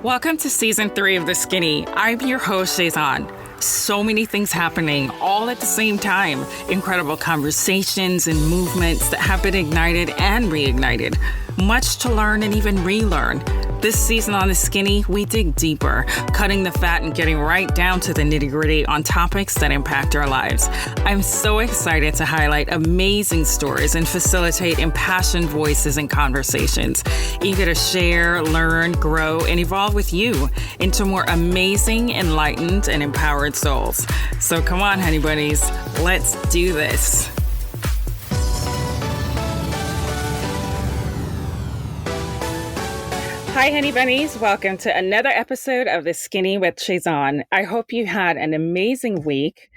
Welcome to season 3 of The Skinny. I'm your host, Serge. So many things happening all at the same time. Incredible conversations and movements that have been ignited and reignited. Much to learn and even relearn. This season on The Skinny, we dig deeper, cutting the fat and getting right down to the nitty-gritty on topics that impact our lives. I'm so excited to highlight amazing stories and facilitate impassioned voices and conversations, eager to share, learn, grow, and evolve with you into more amazing, enlightened, and empowered souls. So come on, honey bunnies, let's do this. Hi, honey bunnies. Welcome to another episode of The Skinny with Chazon. I hope you had an amazing week.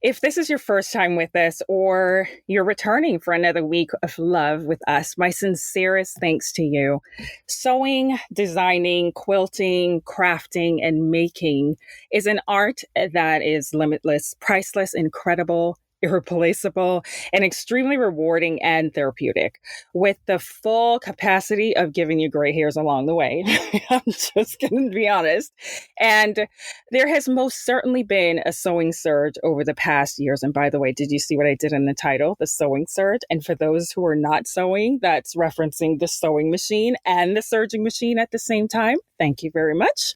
If this is your first time with us or you're returning for another week of love with us, my sincerest thanks to you. Sewing, designing, quilting, crafting, and making is an art that is limitless, priceless, incredible, irreplaceable, and extremely rewarding and therapeutic, with the full capacity of giving you gray hairs along the way. I'm just going to be honest. And there has most certainly been a sewing surge over the past years. And by the way, did you see what I did in the title, the sewing surge? And for those who are not sewing, that's referencing the sewing machine and the surging machine at the same time. Thank you very much.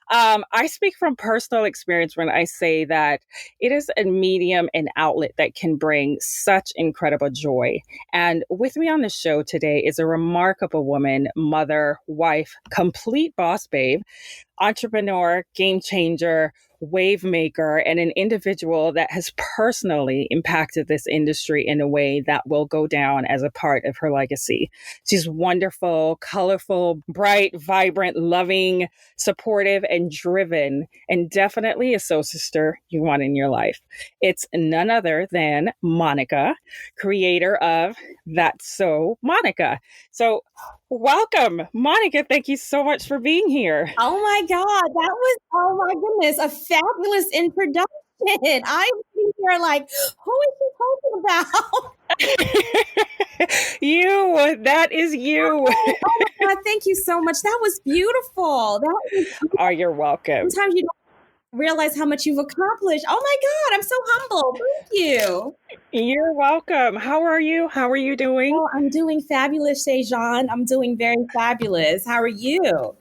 I speak from personal experience when I say that it is a medium and outlet that can bring such incredible joy. And with me on the show today is a remarkable woman, mother, wife, complete boss babe, entrepreneur, game changer, wave maker, and an individual that has personally impacted this industry in a way that will go down as a part of her legacy. She's wonderful, colorful, bright, vibrant, loving, supportive, and driven, and definitely a soul sister you want in your life. It's none other than Monica, creator of That's So Monica. So welcome, Monica. Thank you so much for being here. Oh my God, that was, oh my goodness, a fabulous introduction. I'm sitting here like, who is she talking about? You, that is you. Oh my God, thank you so much. That was beautiful. Oh, you're welcome. Sometimes you don't realize how much you've accomplished. Oh my God, I'm so humble. Thank you. You're welcome. How are you? How are you doing? Oh, I'm doing fabulous, Sejan. I'm doing very fabulous. How are you?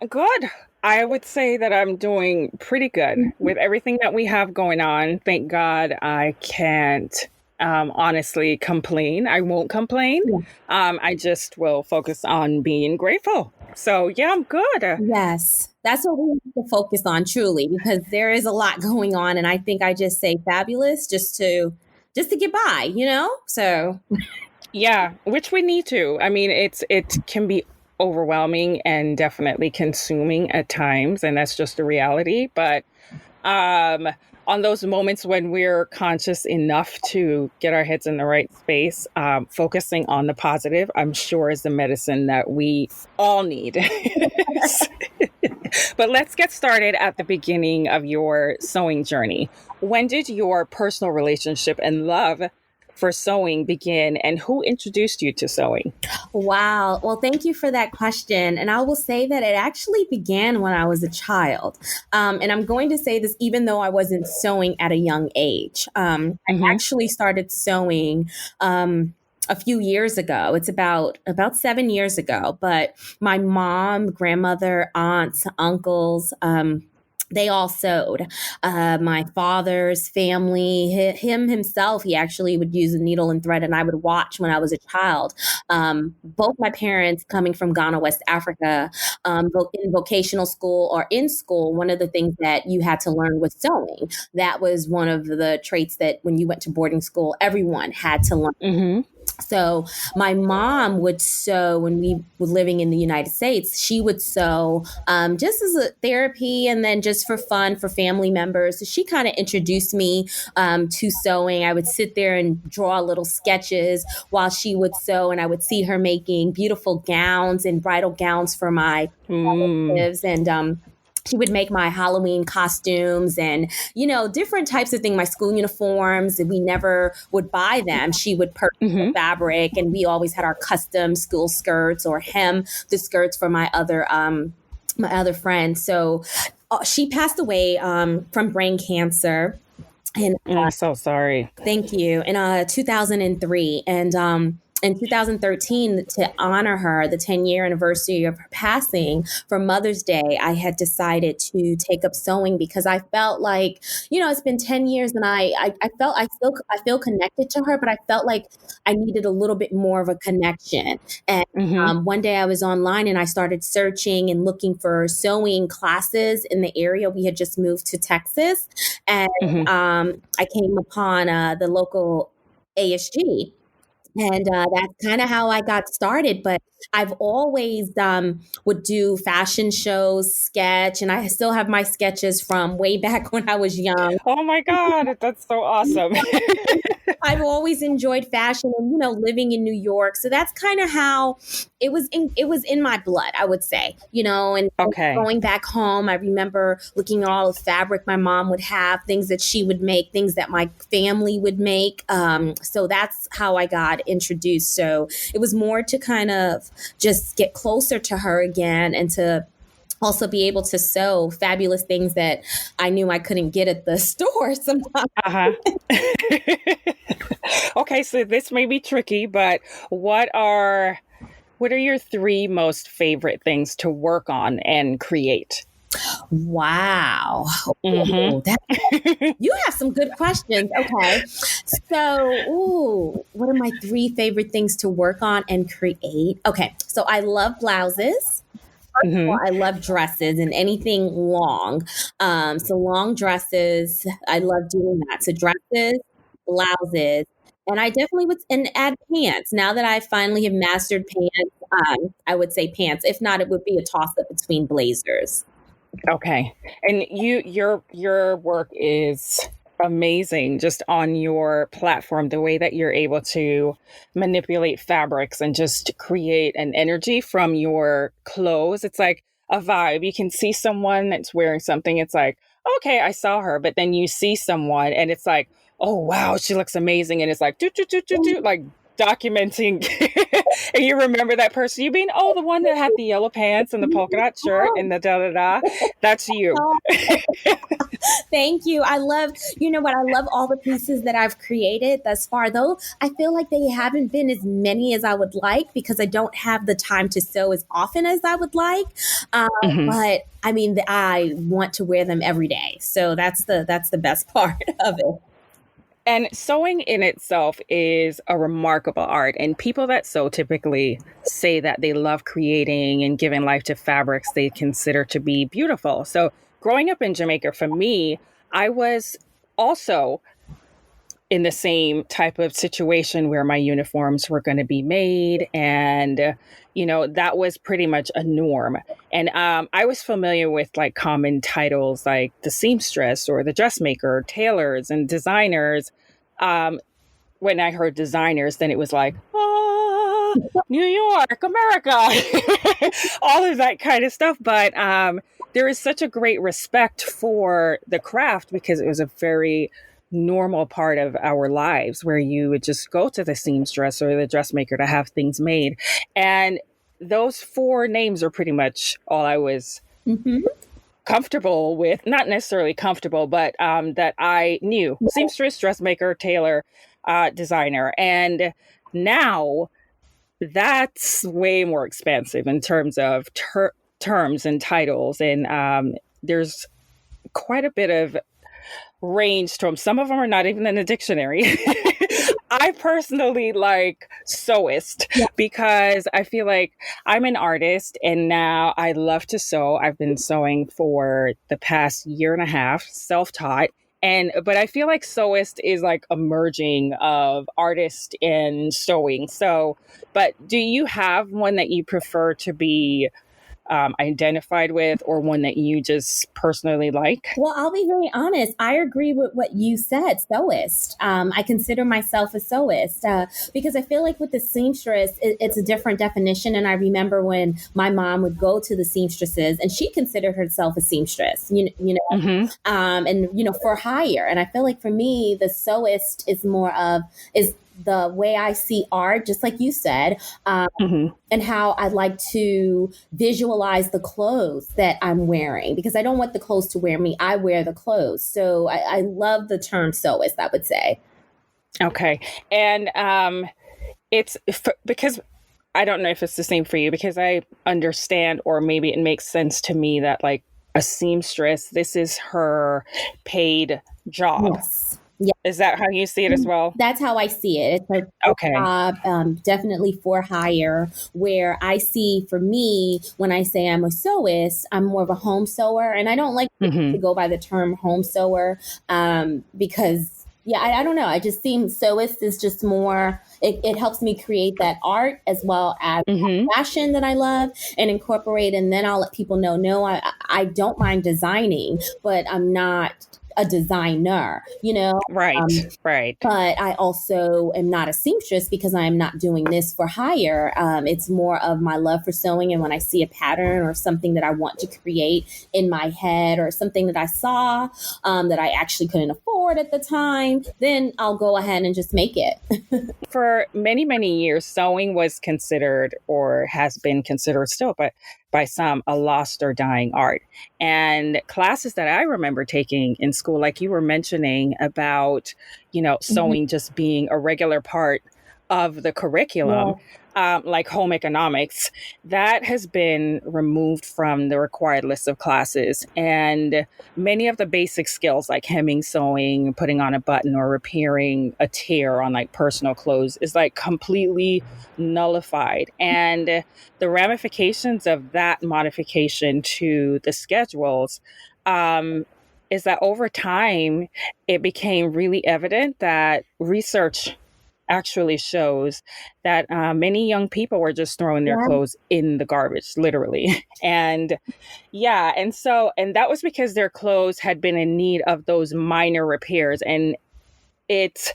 Good. I would say that I'm doing pretty good with everything that we have going on. Thank God I can't honestly complain. I won't complain. Yeah. I just will focus on being grateful. So yeah, I'm good. Yes, that's what we need to focus on truly, because there is a lot going on. And I think I just say fabulous just to get by, you know? So yeah, which we need to. I mean, it can be overwhelming and definitely consuming at times, and that's just the reality. But on those moments when we're conscious enough to get our heads in the right space, focusing on the positive, I'm sure is the medicine that we all need. But let's get started at the beginning of your sewing journey. When did your personal relationship and love for sewing begin, and who introduced you to sewing? Wow. Well, thank you for that question. And I will say that it actually began when I was a child. And I'm going to say this even though I wasn't sewing at a young age. I actually started sewing a few years ago. It's about 7 years ago. But my mom, grandmother, aunts, uncles, they all sewed. My father's family, himself, he actually would use a needle and thread, and I would watch when I was a child. Both my parents coming from Ghana, West Africa, in vocational school or in school, one of the things that you had to learn was sewing. That was one of the traits that when you went to boarding school, everyone had to learn. Mm-hmm. So my mom would sew when we were living in the United States. She would sew just as a therapy and then just for fun for family members. So she kind of introduced me to sewing. I would sit there and draw little sketches while she would sew, and I would see her making beautiful gowns and bridal gowns for my relatives. And she would make my Halloween costumes and, different types of things, my school uniforms. We never would buy them. She would purchase the fabric, and we always had our custom school skirts or hem the skirts for my other my other friend. So she passed away from brain cancer. And I'm so sorry. thank you. In 2003. And in 2013, to honor her, the 10-year anniversary of her passing, for Mother's Day, I had decided to take up sewing because I felt like, it's been 10 years and I felt I feel connected to her, but I felt like I needed a little bit more of a connection. And Mm-hmm. one day I was online and I started searching and looking for sewing classes in the area. We had just moved to Texas, and Mm-hmm. I came upon the local ASG. And that's kind of how I got started. But I've always would do fashion shows, sketch, and I still have my sketches from way back when I was young. Oh my God, that's so awesome. I've always enjoyed fashion and, living in New York. So that's kind of how it was in my blood, I would say, and Okay. going back home, I remember looking at all the fabric my mom would have, things that she would make, things that my family would make. So that's how I got introduced. So it was more to kind of just get closer to her again and to also be able to sew fabulous things that I knew I couldn't get at the store sometimes. Uh-huh. Okay, so this may be tricky, but what are your three most favorite things to work on and create? Wow. Mm-hmm. Ooh, you have some good questions. Okay. So, what are my three favorite things to work on and create? Okay. So, I love blouses. Mm-hmm. Well, I love dresses and anything long. So long dresses, I love doing that. So dresses, blouses, and I definitely would and add pants. Now that I finally have mastered pants, I would say pants. If not, it would be a toss up between blazers. Okay. And your work is amazing just on your platform, the way that you're able to manipulate fabrics and just create an energy from your clothes. It's like a vibe. You can see someone that's wearing something. It's like, okay, I saw her, but then you see someone and it's like, oh wow, she looks amazing. And it's like like documenting and you remember that person. You mean, oh, the one that had the yellow pants and the polka dot shirt and the da da da. That's you. Thank you. I love, you know what? I love all the pieces that I've created thus far, though I feel like they haven't been as many as I would like because I don't have the time to sew as often as I would like. Mhm. But I mean, I want to wear them every day. So that's the best part of it. And sewing in itself is a remarkable art. And people that sew typically say that they love creating and giving life to fabrics they consider to be beautiful. So, growing up in Jamaica, for me, I was also in the same type of situation where my uniforms were going to be made. And, that was pretty much a norm. And I was familiar with like common titles like the seamstress or the dressmaker, tailors, and designers. Um, when I heard designers, then it was like, New York, America, all of that kind of stuff. But there is such a great respect for the craft because it was a very normal part of our lives where you would just go to the seamstress or the dressmaker to have things made. And those four names are pretty much all I was Mm-hmm. comfortable with, not necessarily comfortable, but that I knew: seamstress, dressmaker, tailor, designer. And now that's way more expansive in terms of terms and titles. And there's quite a bit of range from some of them are not even in the dictionary. I personally like sewist because I feel like I'm an artist and now I love to sew. I've been sewing for the past year and a half, self-taught. But I feel like sewist is like a merging of artist and sewing. So, but do you have one that you prefer to be identified with or one that you just personally like? Well, I'll be very honest. I agree with what you said, sewist. I consider myself a sewist because I feel like with the seamstress, it's a different definition. And I remember when my mom would go to the seamstresses and she considered herself a seamstress, and, for hire. And I feel like for me, the sewist is more of, is the way I see art, just like you said, and how I like to visualize the clothes that I'm wearing, because I don't want the clothes to wear me. I wear the clothes. So I love the term sewist, I would say. Okay. And because I don't know if it's the same for you, because I understand, or maybe it makes sense to me that like a seamstress, this is her paid job. Yes. Yeah. Is that how you see it as well? That's how I see it. It's a Okay. job, definitely for hire, where I see, for me, when I say I'm a sewist, I'm more of a home sewer. And I don't like to go by the term home sewer because, yeah, I don't know. I just seem sewist is just more, it helps me create that art as well as fashion that I love and incorporate. And then I'll let people know, no, I don't mind designing, but I'm not a designer, you know? Right, right. But I also am not a seamstress because I'm not doing this for hire. It's more of my love for sewing. And when I see a pattern or something that I want to create in my head, or something that I saw that I actually couldn't afford at the time, then I'll go ahead and just make it. For many, many years, sewing was considered, or has been considered still, but by some, a lost or dying art. And classes that I remember taking in school, like you were mentioning about, sewing just being a regular part of the curriculum, like home economics, that has been removed from the required list of classes. And many of the basic skills like hemming, sewing, putting on a button, or repairing a tear on like personal clothes is like completely nullified. And the ramifications of that modification to the schedules is that over time, it became really evident that research actually shows that many young people were just throwing their clothes in the garbage, literally. And that was because their clothes had been in need of those minor repairs. And it's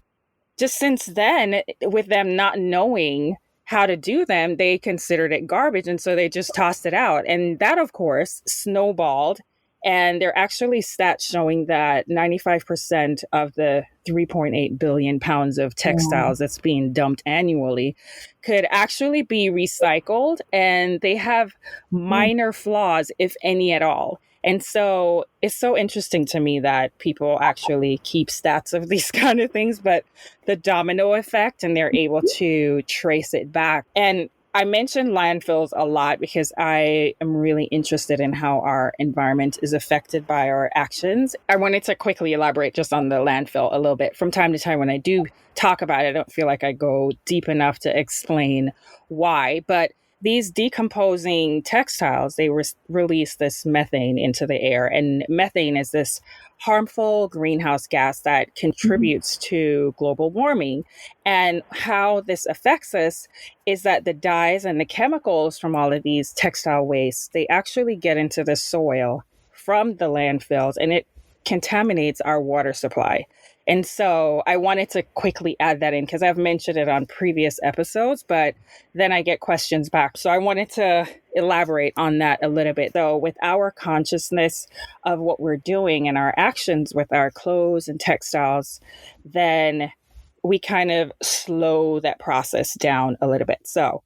just since then, with them not knowing how to do them, they considered it garbage. And so they just tossed it out. And that, of course, snowballed. And there are actually stats showing that 95% of the 3.8 billion pounds of textiles that's being dumped annually could actually be recycled. And they have minor flaws, if any at all. And so it's so interesting to me that people actually keep stats of these kind of things, but the domino effect, and they're able to trace it back. And I mentioned landfills a lot because I am really interested in how our environment is affected by our actions. I wanted to quickly elaborate just on the landfill a little bit. From time to time, when I do talk about it, I don't feel like I go deep enough to explain why, but these decomposing textiles, they release this methane into the air. And methane is this harmful greenhouse gas that contributes to global warming. And how this affects us is that the dyes and the chemicals from all of these textile wastes, they actually get into the soil from the landfills, and it contaminates our water supply. And so I wanted to quickly add that in because I've mentioned it on previous episodes, but then I get questions back. So I wanted to elaborate on that a little bit. Though with our consciousness of what we're doing and our actions with our clothes and textiles, then we kind of slow that process down a little bit. So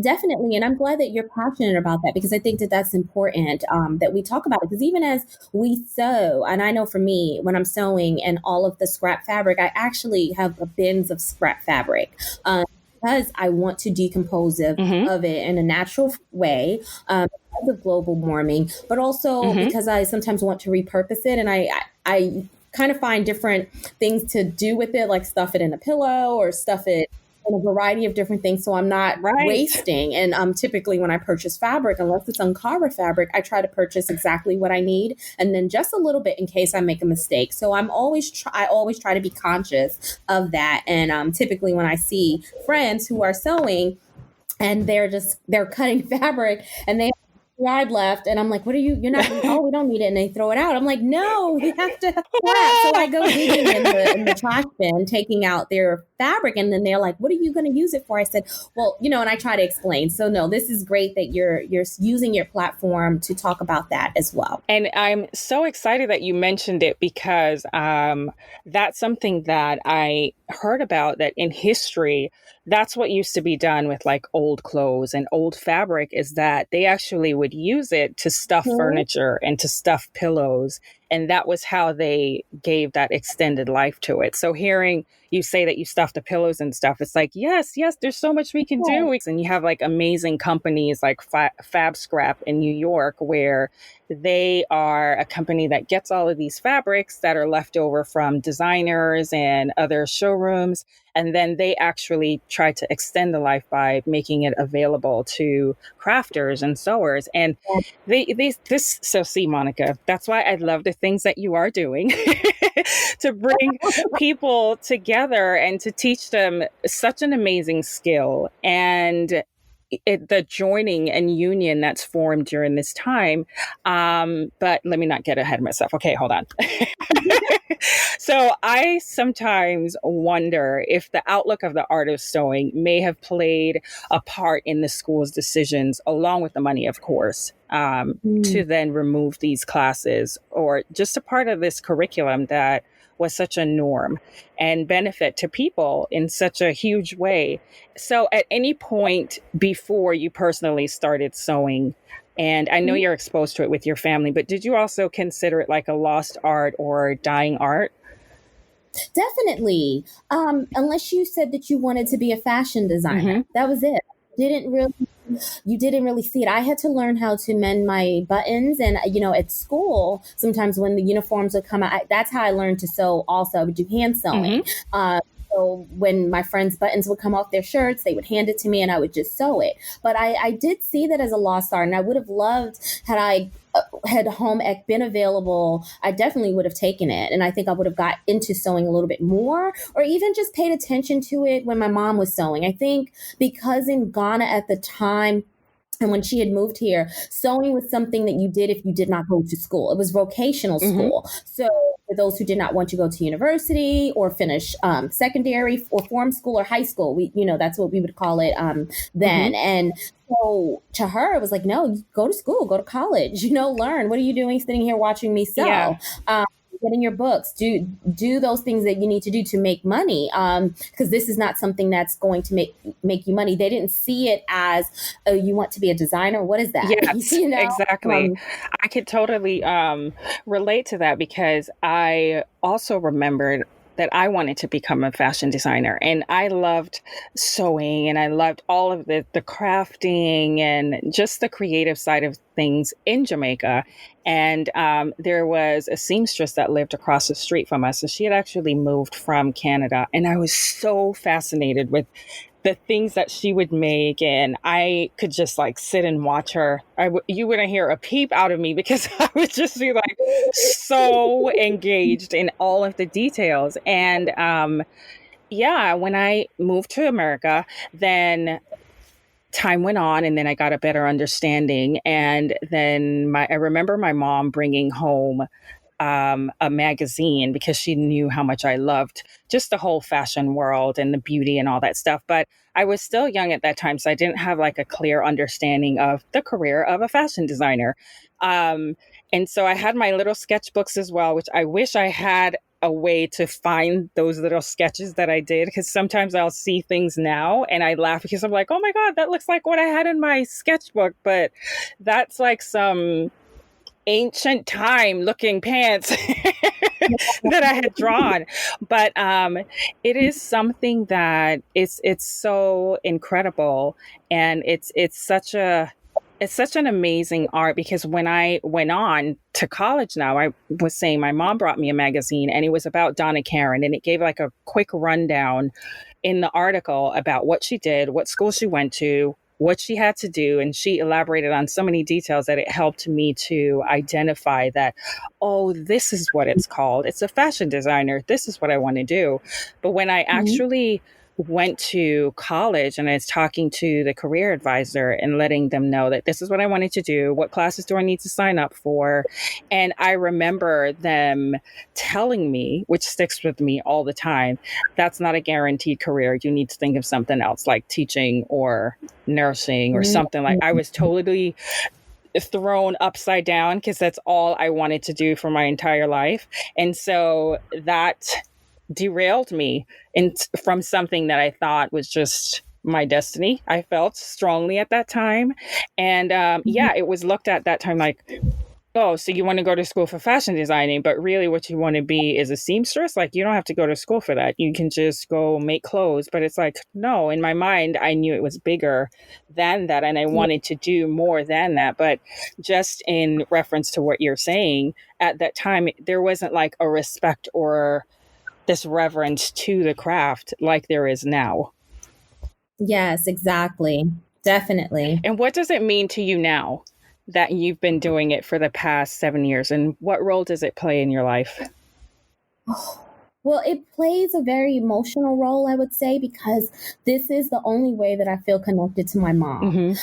definitely. And I'm glad that you're passionate about that, because I think that that's important that we talk about it. Because even as we sew, and I know for me, when I'm sewing and all of the scrap fabric, I actually have bins of scrap fabric. Because I want to decompose of it in a natural way because of global warming, but also because I sometimes want to repurpose it. And I kind of find different things to do with it, like stuff it in a pillow or stuff it in a variety of different things, so I'm not wasting. And typically when I purchase fabric, unless it's Ankara fabric, I try to purchase exactly what I need, and then just a little bit in case I make a mistake. So I always try to be conscious of that. And typically when I see friends who are sewing and they're cutting fabric and they yard left, and I'm like, "What are you? You're not? Oh, we don't need it." And they throw it out. I'm like, "No, we have to have scrap." So I go digging in the trash bin, taking out their fabric, and then they're like, "What are you going to use it for?" I said, "Well, and I try to explain." So no, this is great that you're using your platform to talk about that as well. And I'm so excited that you mentioned it because that's something that I heard about, that in history, that's what used to be done with like old clothes and old fabric, is that they actually would use it to stuff furniture and to stuff pillows. And that was how they gave that extended life to it. So hearing you say that you stuff the pillows and stuff, it's like, yes, there's so much we can do. And you have like amazing companies like Fab Scrap in New York, where they are a company that gets all of these fabrics that are left over from designers and other showrooms. And then they actually try to extend the life by making it available to crafters and sewers. And so see, Monica, that's why I love the things that you are doing to bring people together and to teach them such an amazing skill. And the joining and union that's formed during this time. But let me not get ahead of myself. Okay, hold on. So I sometimes wonder if the outlook of the art of sewing may have played a part in the school's decisions, along with the money, of course, to then remove these classes, or just a part of this curriculum that was such a norm and benefit to people in such a huge way. So at any point before you personally started sewing, and I know you're exposed to it with your family, but did you also consider it like a lost art or dying art? Definitely. Unless you said that you wanted to be a fashion designer. That was it. You didn't really see it. I had to learn how to mend my buttons, and at school, sometimes when the uniforms would come out, that's how I learned to sew. Also, I would do hand sewing. So when my friends' buttons would come off their shirts, they would hand it to me and I would just sew it. But I did see that as a lost art, and I would have loved, had home ec been available, I definitely would have taken it. And I think I would have got into sewing a little bit more, or even just paid attention to it when my mom was sewing. I think because in Ghana at the time, and when she had moved here, sewing was something that you did if you did not go to school. It was vocational school. So for those who did not want to go to university or finish secondary or form school or high school, that's what we would call it then. And so to her, it was like, no, go to school, go to college, learn. What are you doing sitting here watching me sew? Yeah. Get in your books, do those things that you need to do to make money, because this is not something that's going to make you money. They didn't see it as, oh, you want to be a designer, what is that? Yes, exactly. I could totally relate to that, because I also remembered that I wanted to become a fashion designer, and I loved sewing, and I loved all of the crafting and just the creative side of things in Jamaica. And there was a seamstress that lived across the street from us, and she had actually moved from Canada, and I was so fascinated with the things that she would make, and I could just like sit and watch her. You wouldn't hear a peep out of me, because I would just be like so engaged in all of the details. And when I moved to America, then time went on, and then I got a better understanding. And then I remember my mom bringing home a magazine, because she knew how much I loved just the whole fashion world and the beauty and all that stuff. But I was still young at that time, so I didn't have like a clear understanding of the career of a fashion designer. And so I had my little sketchbooks as well, which I wish I had a way to find those little sketches that I did, because sometimes I'll see things now and I laugh, because I'm like, oh my God, that looks like what I had in my sketchbook. But that's like some ancient time looking pants that I had drawn. But it is something that it's so incredible, and it's such an amazing art, because when I went on to college now, I was saying my mom brought me a magazine, and it was about Donna Karan, and it gave like a quick rundown in the article about what she did, what school she went to, what she had to do. And she elaborated on so many details that it helped me to identify that, oh, this is what it's called. It's a fashion designer. This is what I want to do. But when I actually went to college and I was talking to the career advisor and letting them know that this is what I wanted to do. What classes do I need to sign up for? And I remember them telling me, which sticks with me all the time, that's not a guaranteed career. You need to think of something else like teaching or nursing or something. Like, I was totally thrown upside down because that's all I wanted to do for my entire life. And so that derailed me from something that I thought was just my destiny. I felt strongly at that time. And yeah, it was looked at that time like, oh, so you want to go to school for fashion designing, but really what you want to be is a seamstress? Like, you don't have to go to school for that. You can just go make clothes. But it's like, no, in my mind, I knew it was bigger than that. And I wanted to do more than that. But just in reference to what you're saying, at that time, there wasn't like a respect or this reverence to the craft like there is now. Yes, exactly. Definitely. And what does it mean to you now that you've been doing it for the past 7 years? And what role does it play in your life? Well, it plays a very emotional role, I would say, because this is the only way that I feel connected to my mom.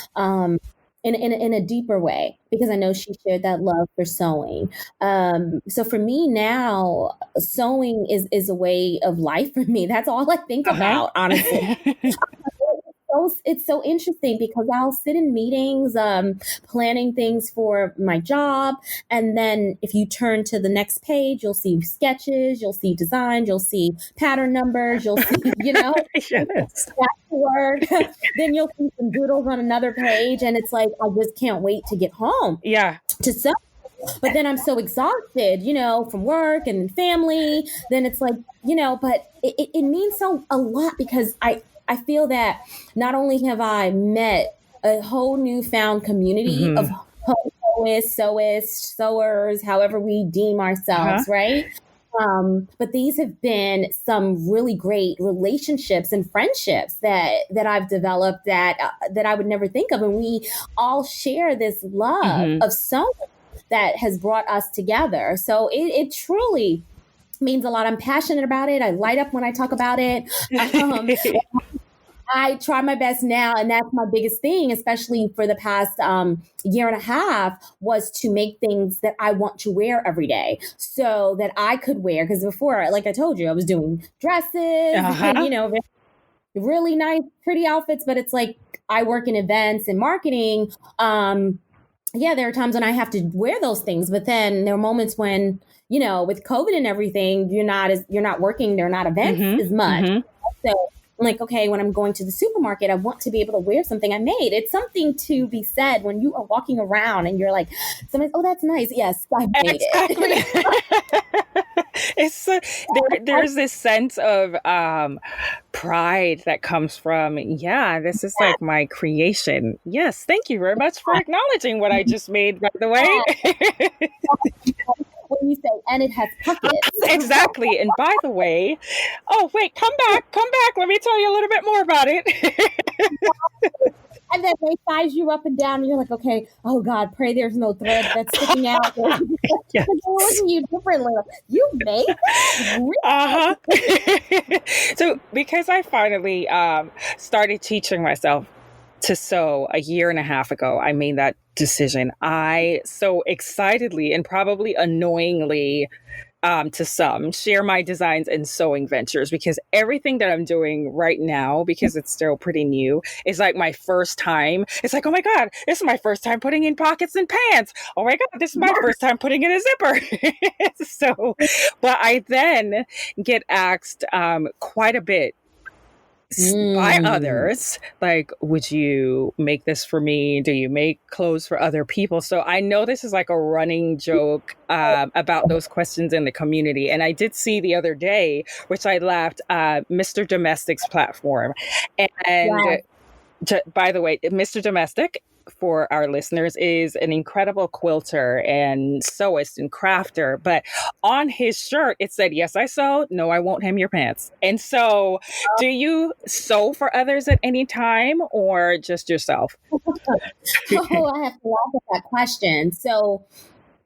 In a deeper way, because I know she shared that love for sewing. So for me now, sewing is a way of life for me. That's all I think about, honestly. It's so interesting because I'll sit in meetings, planning things for my job. And then if you turn to the next page, you'll see sketches, you'll see designs, you'll see pattern numbers, you'll see, Yes. work. Then you'll see some doodles on another page. And it's like, I just can't wait to get home. Yeah. To sew. But then I'm so exhausted, from work and family. Then it's like, but it means a lot because I feel that not only have I met a whole newfound community of sewers, however we deem ourselves, right? But these have been some really great relationships and friendships that I've developed that I would never think of. And we all share this love of sewing that has brought us together. So it truly means a lot. I'm passionate about it. I light up when I talk about it. I try my best now, and that's my biggest thing, especially for the past year and a half, was to make things that I want to wear every day so that I could wear. Because before, like I told you, I was doing dresses and, really nice, pretty outfits. But it's like I work in events and marketing. There are times when I have to wear those things. But then there are moments when, with COVID and everything, you're not working. There are not events as much. So I'm like, okay, when I'm going to the supermarket, I want to be able to wear something I made. It's something to be said when you are walking around and you're like, somebody, oh, that's nice. Yes, I made it. There's this sense of pride that comes from, this is like my creation. Yes, thank you very much for acknowledging what I just made, by the way. When you say, and it has pockets. Exactly. And by the way, oh, wait, come back. Let me tell you a little bit more about it. And then they size you up and down, and you're like, okay, oh God, pray there's no thread that's sticking out. Yes. Looking at you differently. You made that? Really? So because I finally started teaching myself to sew a year and a half ago, I made that decision. I so excitedly and probably annoyingly to some share my designs and sewing ventures, because everything that I'm doing right now, because it's still pretty new, is like my first time. It's like, oh my God, this is my first time putting in pockets and pants. Oh my God, this is my first time putting in a zipper. So, but I then get asked quite a bit by others, like, would you make this for me? Do you make clothes for other people? So I know this is like a running joke about those questions in the community. And I did see the other day, which I laughed, Mr. Domestic's platform. And by the way, Mr. Domestic, for our listeners, is an incredible quilter and sewist and crafter. But on his shirt, it said, yes, I sew. No, I won't hem your pants. And so do you sew for others at any time or just yourself? I have to laugh at that question. So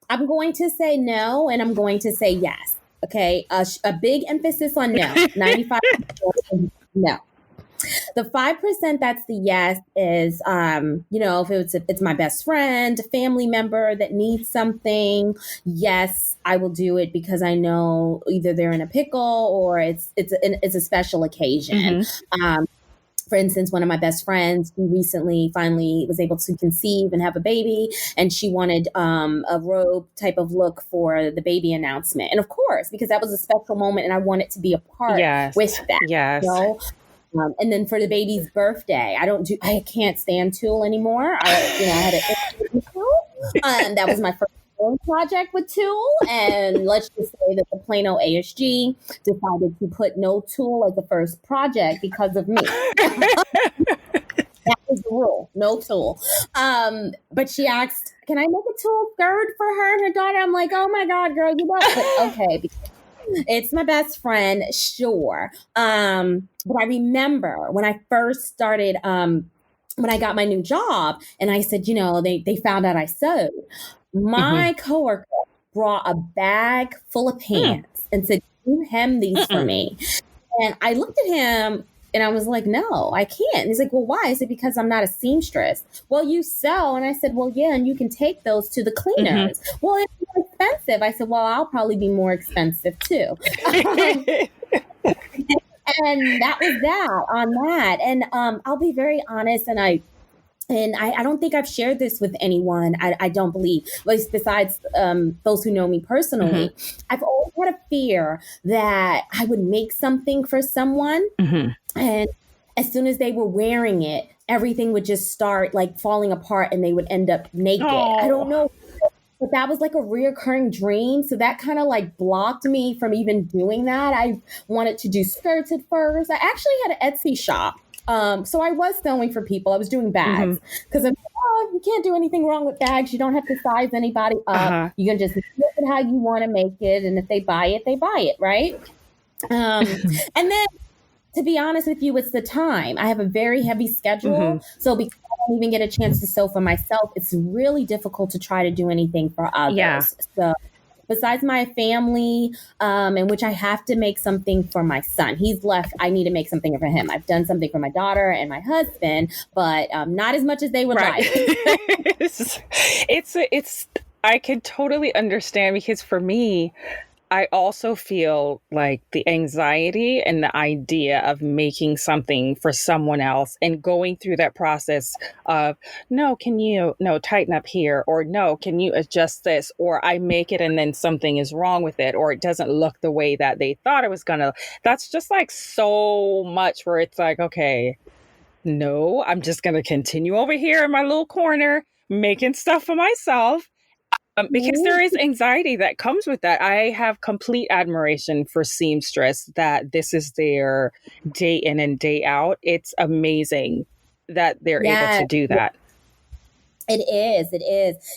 I'm going to say no, and I'm going to say yes. Okay. A big emphasis on no. 95% no. The 5% that's the yes is, if it's my best friend, a family member that needs something, yes, I will do it because I know either they're in a pickle or it's a special occasion. For instance, one of my best friends who recently finally was able to conceive and have a baby, and she wanted a robe type of look for the baby announcement. And of course, because that was a special moment and I wanted to be a part with that. Yes. And then for the baby's birthday, I can't stand tulle anymore. I had a tulle. That was my first project with tulle, and let's just say that the Plano ASG decided to put no tulle as the first project because of me. That was the rule, no tulle. But she asked, "Can I make a tulle skirt for her and her daughter?" I'm like, "Oh my God, girl, you know." But okay, it's my best friend, sure. But I remember when I first started. When I got my new job, and I said, they found out I sewed. My coworker brought a bag full of pants and said, "Can you hem these for me?" And I looked at him and I was like, "No, I can't." And he's like, "Well, why?" I said, "Because I'm not a seamstress." "Well, you sew." And I said, "Well, yeah, and you can take those to the cleaners." "Well, it's more expensive." I said, "Well, I'll probably be more expensive too." And that was that on that. And I'll be very honest, and I don't think I've shared this with anyone. I don't believe, besides those who know me personally. I've always had a fear that I would make something for someone, and as soon as they were wearing it, everything would just start like falling apart, and they would end up naked. I don't know. But that was like a reoccurring dream. So that kind of like blocked me from even doing that. I wanted to do skirts at first. I actually had an Etsy shop. So I was sewing for people. I was doing bags because you can't do anything wrong with bags. You don't have to size anybody up. You can just make it how you want to make it. And if they buy it, they buy it. Right. And then, to be honest with you, it's the time. I have a very heavy schedule. So because I don't even get a chance to sew for myself, it's really difficult to try to do anything for others. Yeah. So besides my family, in which I have to make something for my son. He's left. I need to make something for him. I've done something for my daughter and my husband, but not as much as they would like. I can totally understand, because for me, I also feel like the anxiety and the idea of making something for someone else and going through that process of, no, tighten up here, or no, can you adjust this, or I make it and then something is wrong with it, or it doesn't look the way that they thought it was gonna. That's just like so much where it's like, okay, no, I'm just gonna continue over here in my little corner making stuff for myself. Because there is anxiety that comes with that. I have complete admiration for seamstress that this is their day in and day out. It's amazing that they're able to do that. It is.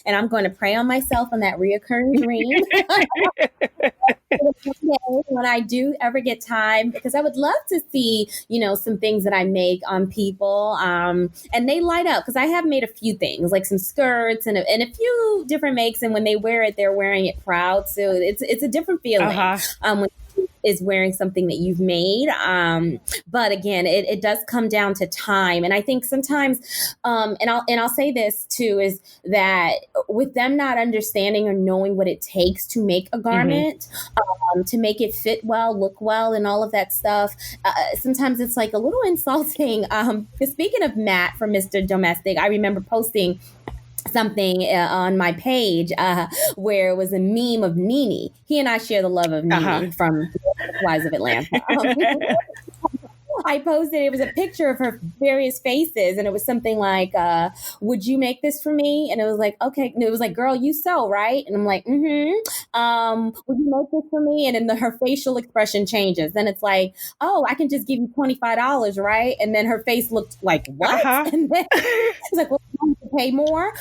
And I'm going to prey on myself on that reoccurring dream when I do ever get time, because I would love to see, some things that I make on people. And they light up, because I have made a few things, like some skirts and a few different makes. And when they wear it, they're wearing it proud. So it's a different feeling when is wearing something that you've made. But again, it does come down to time. And I think sometimes, and I'll say this too, is that with them not understanding or knowing what it takes to make a garment, to make it fit well, look well, and all of that stuff, sometimes it's like a little insulting. Speaking of Matt from Mr. Domestic, I remember posting something on my page where it was a meme of Nene. He and I share the love of Nene from Wise of Atlanta. I posted, it was a picture of her various faces, and it was something like, would you make this for me? And it was like, okay. And it was like, girl, you sew, right? And I'm like, would you make this for me? And then her facial expression changes. Then it's like, oh, I can just give you $25, right? And then her face looked like, what? And then it's like, well, you want to pay more?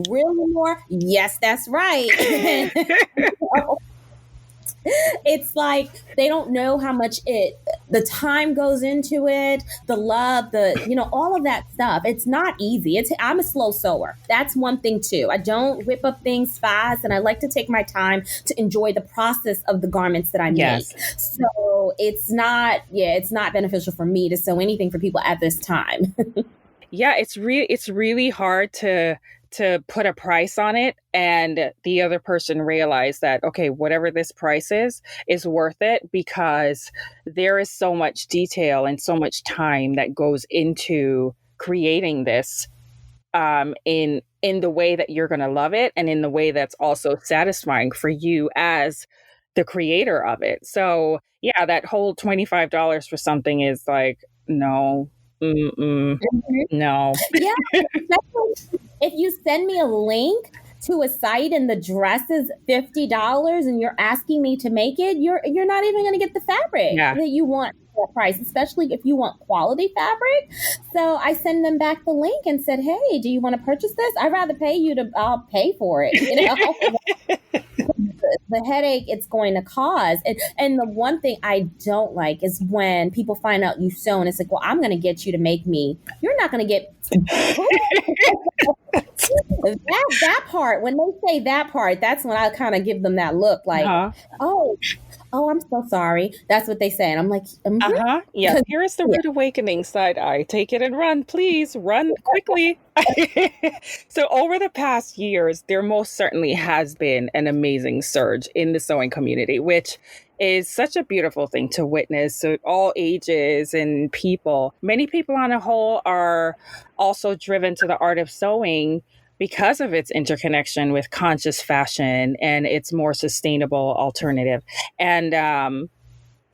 Really more? Yes, that's right. It's like they don't know how much the time goes into it, the love, all of that stuff. It's not easy. I'm a slow sewer. That's one thing too. I don't whip up things fast, and I like to take my time to enjoy the process of the garments that I Yes. make. So it's not beneficial for me to sew anything for people at this time. Yeah, it's really hard to put a price on it and the other person realize that, okay, whatever this price is worth it, because there is so much detail and so much time that goes into creating this, in the way that you're going to love it and in the way that's also satisfying for you as the creator of it. So yeah, that whole $25 for something is like, no, no. Yeah, especially if you send me a link to a site and the dress is $50 and you're asking me to make it, you're not even going to get the fabric that you want for that price, especially if you want quality fabric. So I send them back the link and said, hey, do you want to purchase this? I'd rather pay you I'll pay for it, the headache it's going to cause. And the one thing I don't like is when people find out you sew and it's like, well, I'm going to get you to make me. You're not going to get that part. When they say that part, that's when I kind of give them that look like, oh, I'm so sorry. That's what they say. And I'm like, Yeah, here is the rude awakening side eye. Take it and run, please. Run quickly. So over the past years, there most certainly has been an amazing surge in the sewing community, which is such a beautiful thing to witness. So all ages and people, many people on a whole are also driven to the art of sewing because of its interconnection with conscious fashion and its more sustainable alternative. And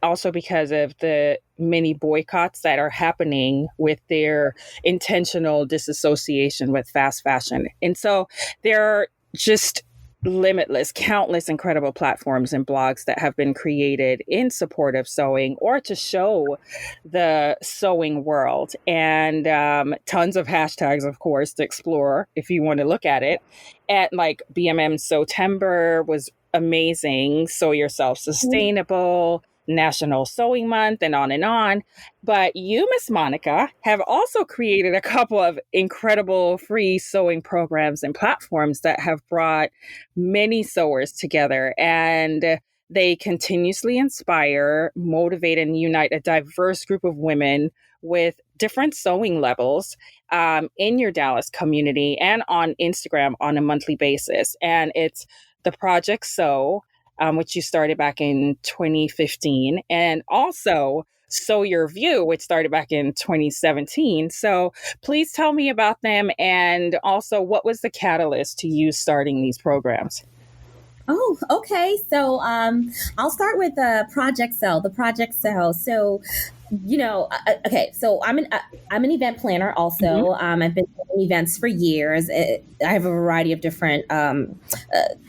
also because of the many boycotts that are happening with their intentional disassociation with fast fashion. And so there are just countless incredible platforms and blogs that have been created in support of sewing or to show the sewing world, and tons of hashtags, of course, to explore if you want to look at it. At like BMM September was amazing. Sew Yourself Sustainable, National Sewing Month, and on and on. But you, Miss Monica, have also created a couple of incredible free sewing programs and platforms that have brought many sewers together. And they continuously inspire, motivate, and unite a diverse group of women with different sewing levels in your Dallas community and on Instagram on a monthly basis. And it's the Project Sew, which you started back in 2015, and also Sew Your View, which started back in 2017. So please tell me about them, and also what was the catalyst to you starting these programs? Oh, okay. So I'll start with Project Sew. The Project Sew. So okay, so I'm an event planner also. I've been doing events for years. I have a variety of different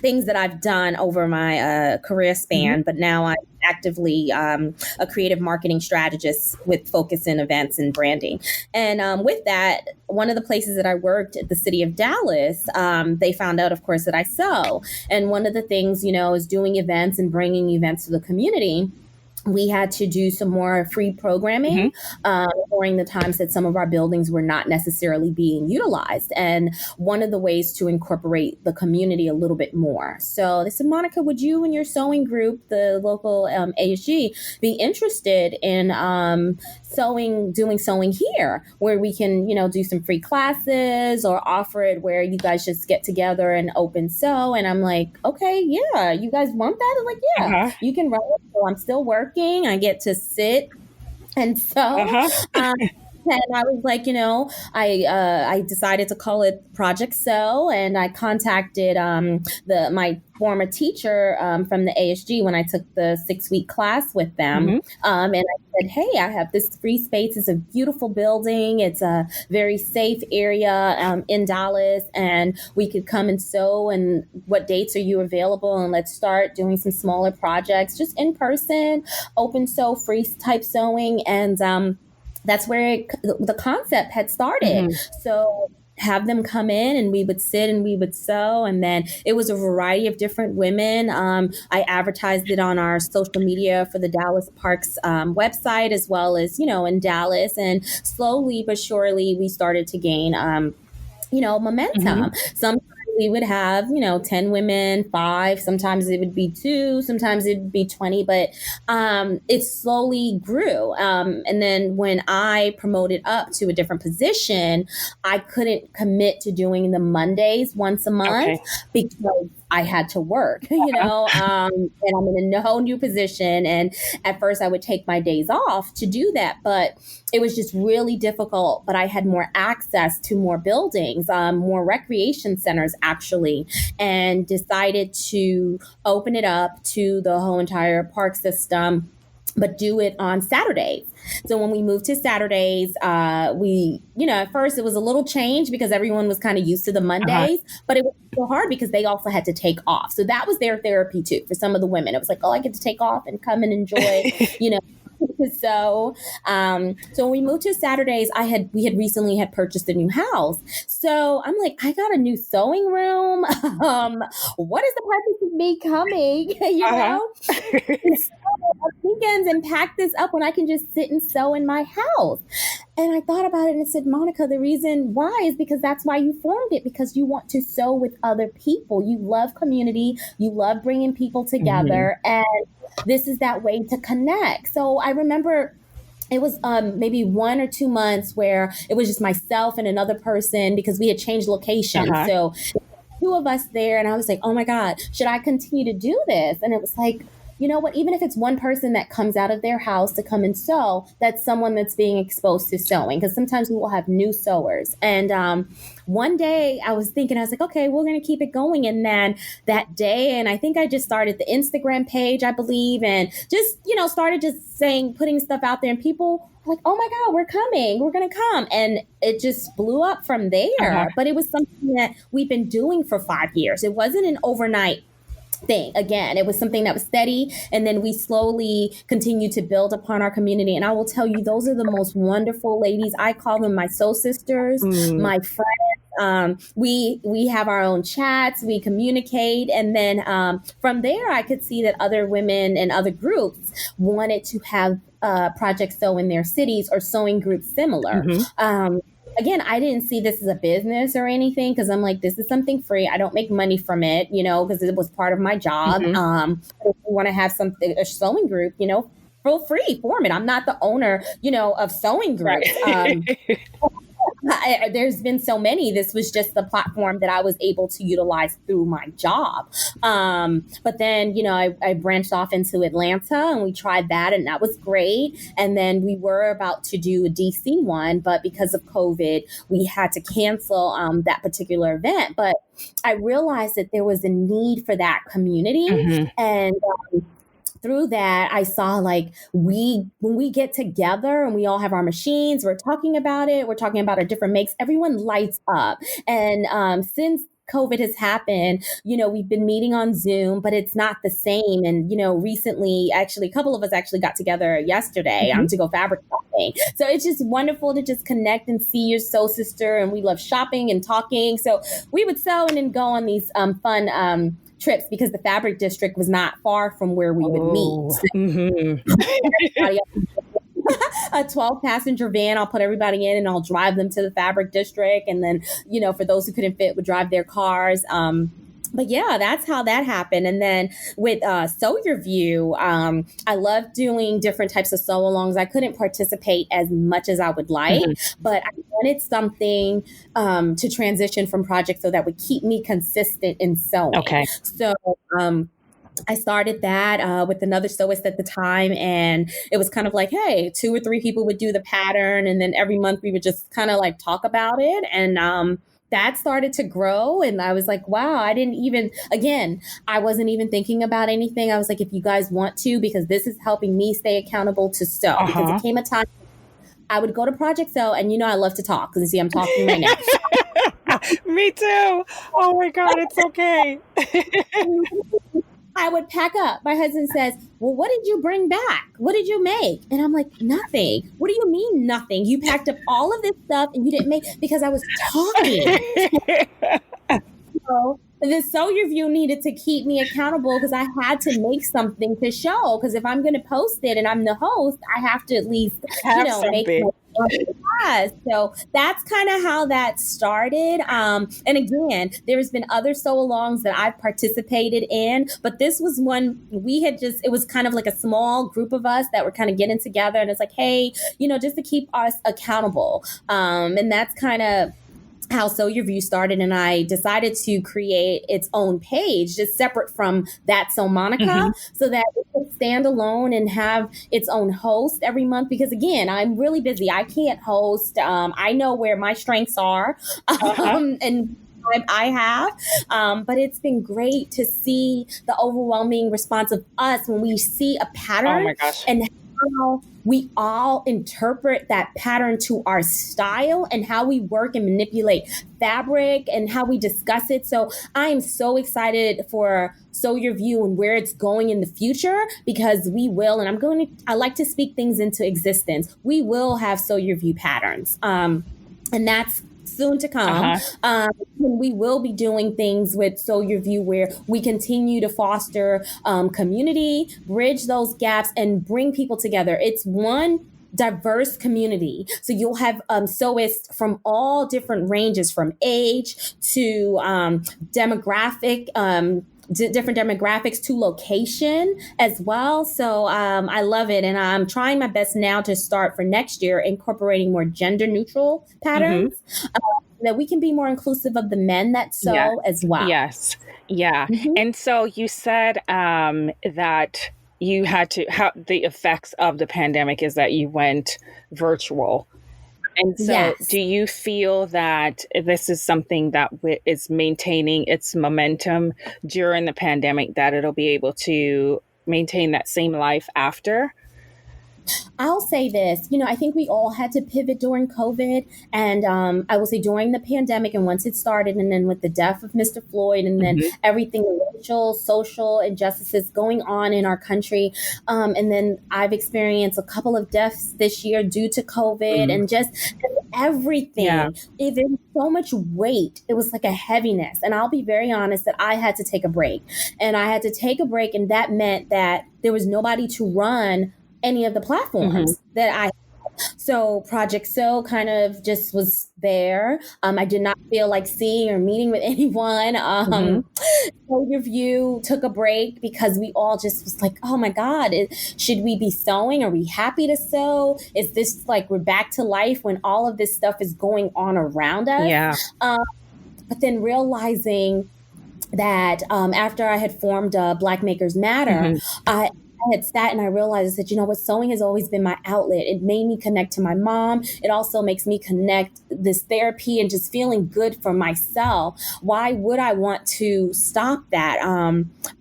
things that I've done over my career span, but now I'm actively a creative marketing strategist with focus in events and branding. And with that, one of the places that I worked at the city of Dallas, they found out, of course, that I sew. And one of the things, is doing events and bringing events to the community. We had to do some more free programming during the times that some of our buildings were not necessarily being utilized. And one of the ways to incorporate the community a little bit more. So they said, Monica, would you and your sewing group, the local ASG, be interested in doing sewing here, where we can, do some free classes or offer it where you guys just get together and open sew. And I'm like, okay, yeah, you guys want that? I'm like, yeah, you can run it. So I'm still working. I get to sit and sew. And I was like, I decided to call it Project Sew, and I contacted my former teacher from the ASG when I took the 6-week class with them. And I said, hey, I have this free space. It's a beautiful building. It's a very safe area in Dallas, and we could come and sew. And what dates are you available? And let's start doing some smaller projects, just in person, open sew, free type sewing. And that's where the concept had started. So have them come in and we would sit and we would sew. And then it was a variety of different women. I advertised it on our social media for the Dallas Parks website, as well as, in Dallas. And slowly but surely, we started to gain, momentum. Sometimes we would have, 10 women, 5, sometimes it would be 2, sometimes it would be 20, but it slowly grew. And then when I promoted up to a different position, I couldn't commit to doing the Mondays once a month because I had to work, and I'm in a whole new position. And at first I would take my days off to do that, but it was just really difficult. But I had more access to more buildings, more recreation centers, actually, and decided to open it up to the whole entire park system, but do it on Saturdays. So when we moved to Saturdays, at first it was a little change because everyone was kind of used to the Mondays, but it was so hard because they also had to take off. So that was their therapy too. For some of the women, it was like, oh, I get to take off and come and enjoy, So when we moved to Saturdays, we had recently purchased a new house. So I'm like, I got a new sewing room. What is the purpose of me coming? Weekends and pack this up when I can just sit and sew in my house. And I thought about it and said, Monica, the reason why is because that's why you formed it, because you want to sew with other people. You love community. You love bringing people together. And this is that way to connect. So I remember it was maybe 1 or 2 months where it was just myself and another person because we had changed locations. So 2 of us there. And I was like, oh my God, should I continue to do this? And it was like, you know what, even if it's one person that comes out of their house to come and sew, that's someone that's being exposed to sewing, because sometimes we will have new sewers. And one day I was like, okay, we're going to keep it going. And then that day, and I think I just started the Instagram page, I believe, and just, started just putting stuff out there, and people were like, oh my God, we're coming, we're going to come. And it just blew up from there. But it was something that we've been doing for 5 years. It wasn't an overnight thing. Again, it was something that was steady, and then we slowly continued to build upon our community. And I will tell you, those are the most wonderful ladies. I call them my soul sisters, my friends. We have our own chats, we communicate, and then from there, I could see that other women and other groups wanted to have Project Sew in their cities, or sewing groups similar. Again, I didn't see this as a business or anything, because I'm like, this is something free. I don't make money from it, because it was part of my job. If you want to have a sewing group, feel free, form it. I'm not the owner, of sewing groups. There's been so many. This was just the platform that I was able to utilize through my job. But then, I branched off into Atlanta, and we tried that, and that was great. And then we were about to do a DC one, but because of COVID, we had to cancel that particular event. But I realized that there was a need for that community. And through that, I saw when we get together and we all have our machines, we're talking about it, we're talking about our different makes, everyone lights up. And since COVID has happened, we've been meeting on Zoom, but it's not the same. And, recently, actually, a couple of us actually got together yesterday to go fabric shopping. So it's just wonderful to just connect and see your soul sister. And we love shopping and talking. So we would sew and then go on these fun trips, because the fabric district was not far from where we would meet. A 12-passenger van, I'll put everybody in and I'll drive them to the fabric district. And then, for those who couldn't fit, would drive their cars. But yeah, that's how that happened. And then with Sew Your View, I love doing different types of sew-alongs. I couldn't participate as much as I would like, but I wanted something to transition from projects so that would keep me consistent in sewing. So I started that with another sewist at the time, and it was kind of like, hey, 2 or 3 people would do the pattern, and then every month we would just kind of talk about it. And that started to grow, and I was like, wow, I wasn't even thinking about anything. I was like, if you guys want to, because this is helping me stay accountable to sew. Because it came a time I would go to Project Sew, and I love to talk, because you see I'm talking right now. Me too. Oh my God, it's okay. I would pack up. My husband says, well, what did you bring back? What did you make? And I'm like, nothing. What do you mean nothing? You packed up all of this stuff and you didn't make, because I was talking. So the Sew Your View needed to keep me accountable because I had to make something to show. Because if I'm going to post it and I'm the host, I have to at least, make so that's kind of how that started. And again, there's been other sew-alongs that I've participated in, but this was one it was kind of like a small group of us that were kind of getting together, and it's like, hey, just to keep us accountable. And that's kind of how Sew Your View started, and I decided to create its own page just separate from that Sew Monica, so that it could stand alone and have its own host every month, because again, I'm really busy. I can't host. I know where my strengths are, and I have, but it's been great to see the overwhelming response of us when we see a pattern. Oh my gosh. And how we all interpret that pattern to our style and how we work and manipulate fabric and how we discuss it. So I am so excited for Sew Your View and where it's going in the future, because we will, and I like to speak things into existence. We will have Sew Your View patterns. And that's soon to come. We will be doing things with Sew Your View where we continue to foster community, bridge those gaps, and bring people together. It's one diverse community. So you'll have sewists from all different ranges, from age to demographic, different demographics, to location as well. So I love it. And I'm trying my best now to start for next year incorporating more gender neutral patterns, that we can be more inclusive of the men that sew as well. Yes. Yeah. And so you said that you had to, how the effects of the pandemic is that you went virtual. And so do you feel that this is something that is maintaining its momentum during the pandemic, that it'll be able to maintain that same life after? I'll say this, I think we all had to pivot during COVID, and I will say during the pandemic, and once it started, and then with the death of Mr. Floyd, and then everything, racial, social injustices going on in our country. And then I've experienced a couple of deaths this year due to COVID, and just everything. There was so much weight. It was like a heaviness. And I'll be very honest that I had to take a break. And I had to take a break, and that meant that there was nobody to run any of the platforms that I had. So Project Sew kind of just was there. I did not feel like seeing or meeting with anyone. Sew Your View took a break because we all just was like, oh my God, should we be sewing? Are we happy to sew? Is this like we're back to life when all of this stuff is going on around us? But then realizing that after I had formed Black Makers Matter, I had sat and I realized that, what, sewing has always been my outlet. It made me connect to my mom. It also makes me connect this therapy and just feeling good for myself. Why would I want to stop that?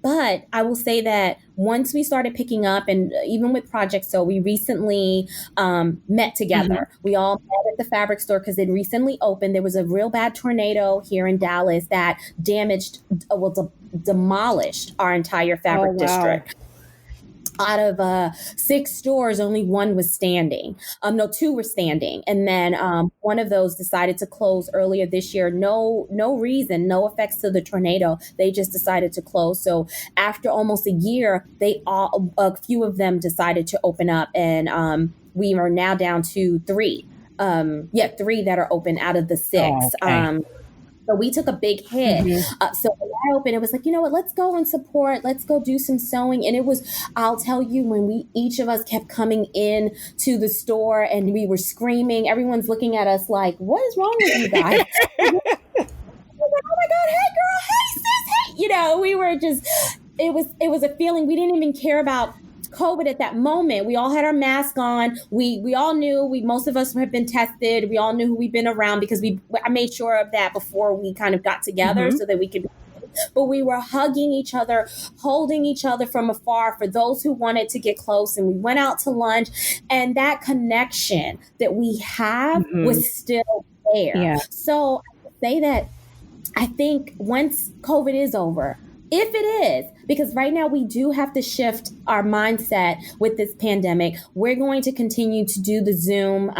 But I will say that once we started picking up, and even with Project Sew, we recently met together. We all met at the fabric store because it recently opened. There was a real bad tornado here in Dallas that demolished our entire fabric district. Out of 6 stores, only one was standing. No, 2 were standing. And then one of those decided to close earlier this year. No reason, no effects to the tornado. They just decided to close. So after almost a year, a few of them decided to open up. And we are now down to 3. 3 that are open out of the 6. So we took a big hit. So when I opened, it was like, you know what, let's go and support. Let's go do some sewing. And it was, I'll tell you, when each of us kept coming in to the store and we were screaming, everyone's looking at us like, what is wrong with you guys? Oh my God, hey girl, hey sis, hey. We were just, it was a feeling. We didn't even care about COVID at that moment. We all had our mask on. We all knew, most of us had been tested. We all knew who we'd been around because I made sure of that before we kind of got together so that we could, but we were hugging each other, holding each other from afar for those who wanted to get close. And we went out to lunch, and that connection that we have was still there. So I would say that I think once COVID is over, if it is, because right now we do have to shift our mindset with this pandemic. We're going to continue to do the Zoom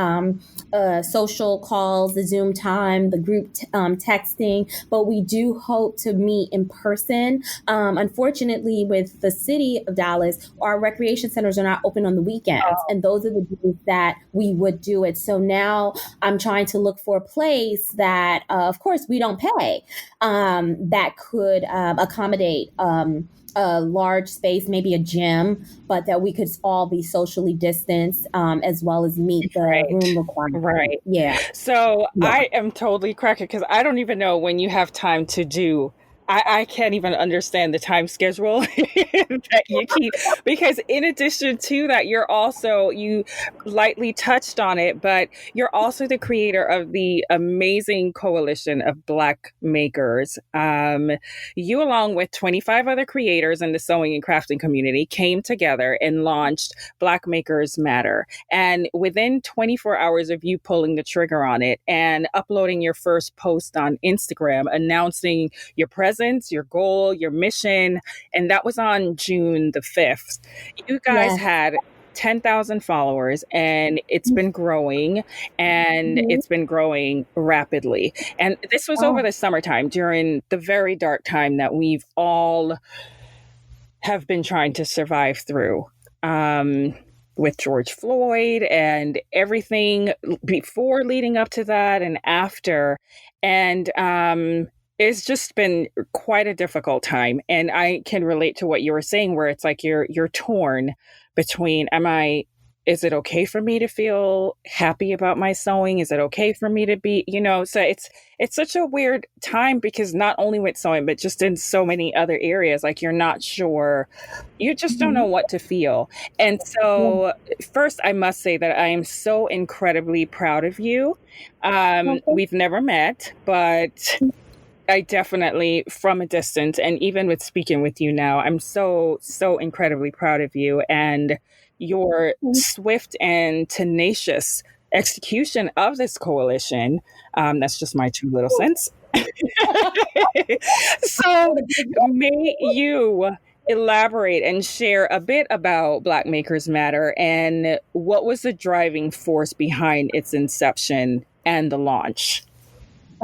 social calls, the Zoom time, the group texting, but we do hope to meet in person. Unfortunately, with the city of Dallas, our recreation centers are not open on the weekends, and those are the days that we would do it. So now I'm trying to look for a place that, of course, we don't pay, that could accommodate a large space, maybe a gym, but that we could all be socially distanced, as well as meet the room requirements. Right. Yeah. So I am totally cracking because I don't even know when you have time to do. I can't even understand the time schedule that you keep, because in addition to that, you lightly touched on it, but you're also the creator of the amazing coalition of Black makers. You, along with 25 other creators in the sewing and crafting community, came together and launched Black Makers Matter. And within 24 hours of you pulling the trigger on it and uploading your first post on Instagram, announcing your presence, your goal, your mission, and that was on June the 5th. You guys had 10,000 followers, and it's been growing, and it's been growing rapidly. And this was over the summertime, during the very dark time that we've all have been trying to survive through. With George Floyd and everything before, leading up to that, and after. And it's just been quite a difficult time. And I can relate to what you were saying, where it's like you're torn between, is it okay for me to feel happy about my sewing? Is it okay for me to be, so it's such a weird time, because not only with sewing, but just in so many other areas, like you're not sure, you just don't know what to feel. And so first, I must say that I am so incredibly proud of you. We've never met, but I definitely, from a distance, and even with speaking with you now, I'm so incredibly proud of you and your swift and tenacious execution of this coalition. That's just my 2 little cents. So may you elaborate and share a bit about Black Makers Matter, and what was the driving force behind its inception and the launch?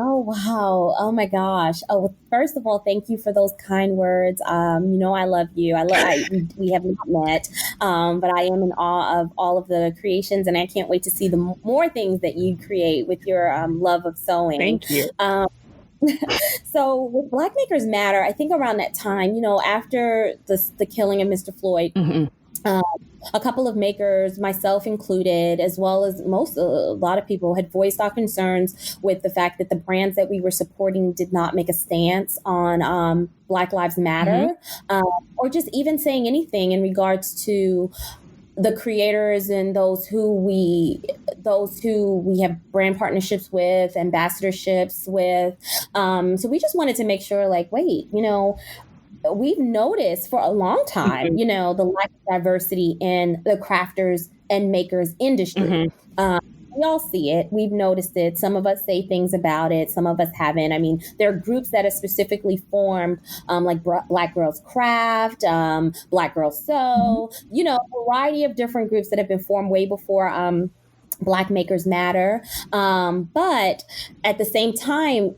Oh, wow. Oh, my gosh. Oh, well, first of all, thank you for those kind words. I love you. We have not met, but I am in awe of all of the creations, and I can't wait to see the more things that you create with your love of sewing. Thank you. So with Black Makers Matter, I think around that time, after the killing of Mr. Floyd, a couple of makers, myself included, as well as a lot of people, had voiced our concerns with the fact that the brands that we were supporting did not make a stance on Black Lives Matter, or just even saying anything in regards to the creators and those who we have brand partnerships with, ambassadorships with. So we just wanted to make sure, like, wait, we've noticed for a long time, the lack of diversity in the crafters and makers industry. We all see it. We've noticed it. Some of us say things about it. Some of us haven't. I mean, there are groups that are specifically formed, like Black Girls Craft, Black Girls Sew, a variety of different groups that have been formed way before Black Makers Matter. But at the same time,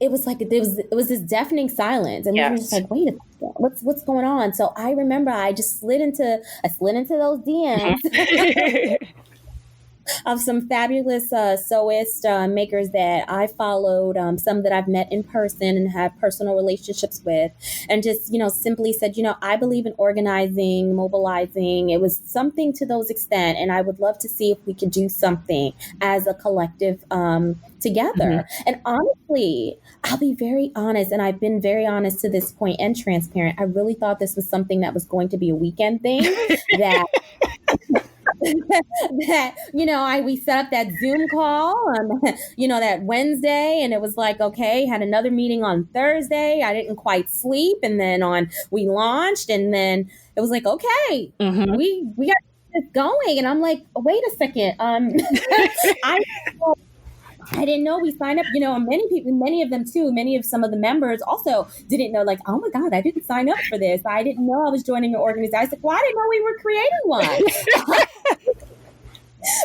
it was like it was this deafening silence, and we were just like, "Wait a second, what's going on?" So I remember I just slid into those DMs of some fabulous sewist makers that I followed, some that I've met in person and have personal relationships with, and just simply said, I believe in organizing, mobilizing. It was something to those extent, and I would love to see if we could do something as a collective together. And honestly, I'll be very honest, and I've been very honest to this point and transparent. I really thought this was something that was going to be a weekend thing, that we set up that Zoom call that Wednesday, and it was like, okay, had another meeting on Thursday. I didn't quite sleep, and then we launched, and then it was like, okay, we got this going, and I'm like, wait a second, I didn't know we signed up, and many people, many of them too, some of the members also didn't know, like, oh my God, I didn't sign up for this. I didn't know I was joining an organization. I was like, well, I didn't know we were creating one.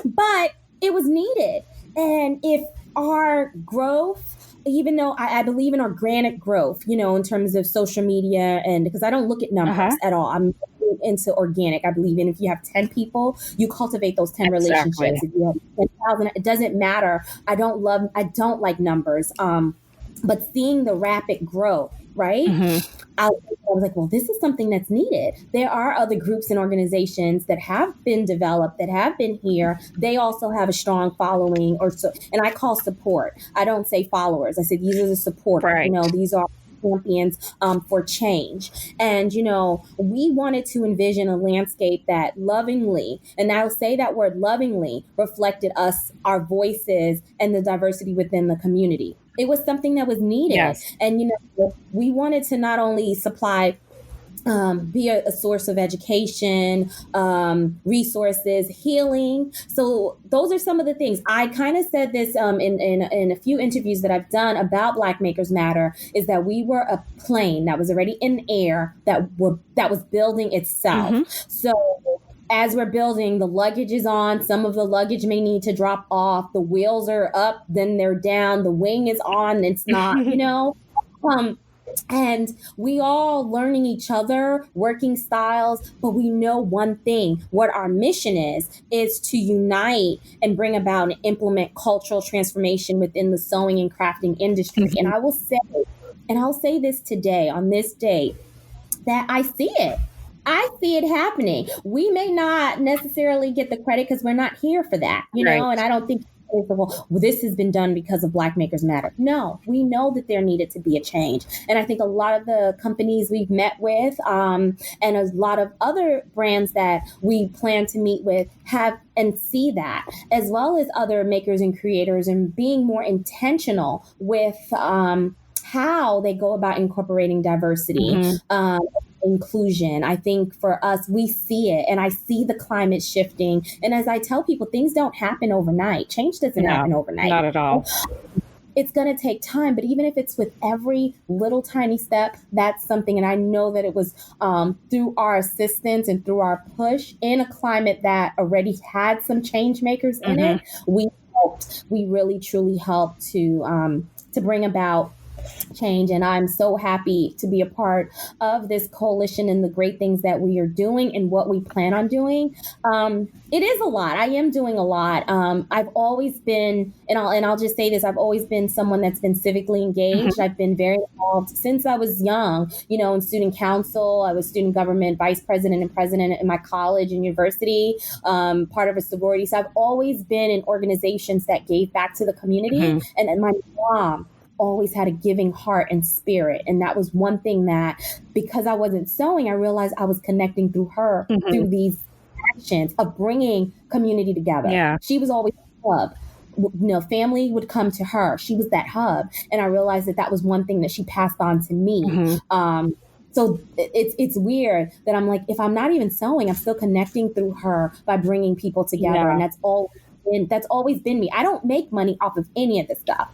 But it was needed. And if our growth, even though I believe in organic growth, in terms of social media, and because I don't look at numbers at all, I'm into organic. I believe in, if you have 10 people, you cultivate those 10 relationships. If you have 10,000, it doesn't matter. I don't like numbers. But seeing the rapid growth, right? I was like, well, this is something that's needed. There are other groups and organizations that have been developed, that have been here. They also have a strong following, and I call support. I don't say followers. I said, these are the supporters. Right. These are champions for change. And, we wanted to envision a landscape that lovingly, and I'll say that word lovingly, reflected us, our voices, and the diversity within the community. It was something that was needed. Yes. And, we wanted to not only supply, be a source of education, resources, healing. So those are some of the things. I kind of said this in a few interviews that I've done about Black Makers Matter, is that we were a plane that was already in air that was building itself. So as we're building, the luggage is on. Some of the luggage may need to drop off. The wheels are up, then they're down. The wing is on, it's not, and we all learning each other, working styles, but we know one thing. What our mission is to unite and bring about and implement cultural transformation within the sewing and crafting industry. And I'll say this today, on this day, that I see it. I see it happening. We may not necessarily get the credit because we're not here for that, Right. and I don't think, well, this has been done because of Black Makers Matter. No, we know that there needed to be a change. And I think a lot of the companies we've met with, and a lot of other brands that we plan to meet with, have and see that, as well as other makers and creators, and being more intentional with how they go about incorporating diversity, inclusion. I think for us, we see it, and I see the climate shifting. And as I tell people, things don't happen overnight. Change doesn't happen overnight. Not at all. It's going to take time, but even if it's with every little tiny step, that's something. And I know that it was through our assistance and through our push in a climate that already had some change makers in it. We really truly helped to bring about change. And I'm so happy to be a part of this coalition and the great things that we are doing and what we plan on doing. It is a lot. I am doing a lot. I've always been, and I'll just say this, I've always been someone that's been civically engaged. I've been very involved since I was young, in student council. I was student government vice president and president in my college and university, part of a sorority. So I've always been in organizations that gave back to the community. And my mom always had a giving heart and spirit. And that was one thing that, because I wasn't sewing, I realized I was connecting through her, through these actions of bringing community together. Yeah. She was always a hub. Family would come to her. She was that hub. And I realized that was one thing that she passed on to me. So it's weird that I'm like, if I'm not even sewing, I'm still connecting through her by bringing people together. Yeah. And that's always been me. I don't make money off of any of this stuff.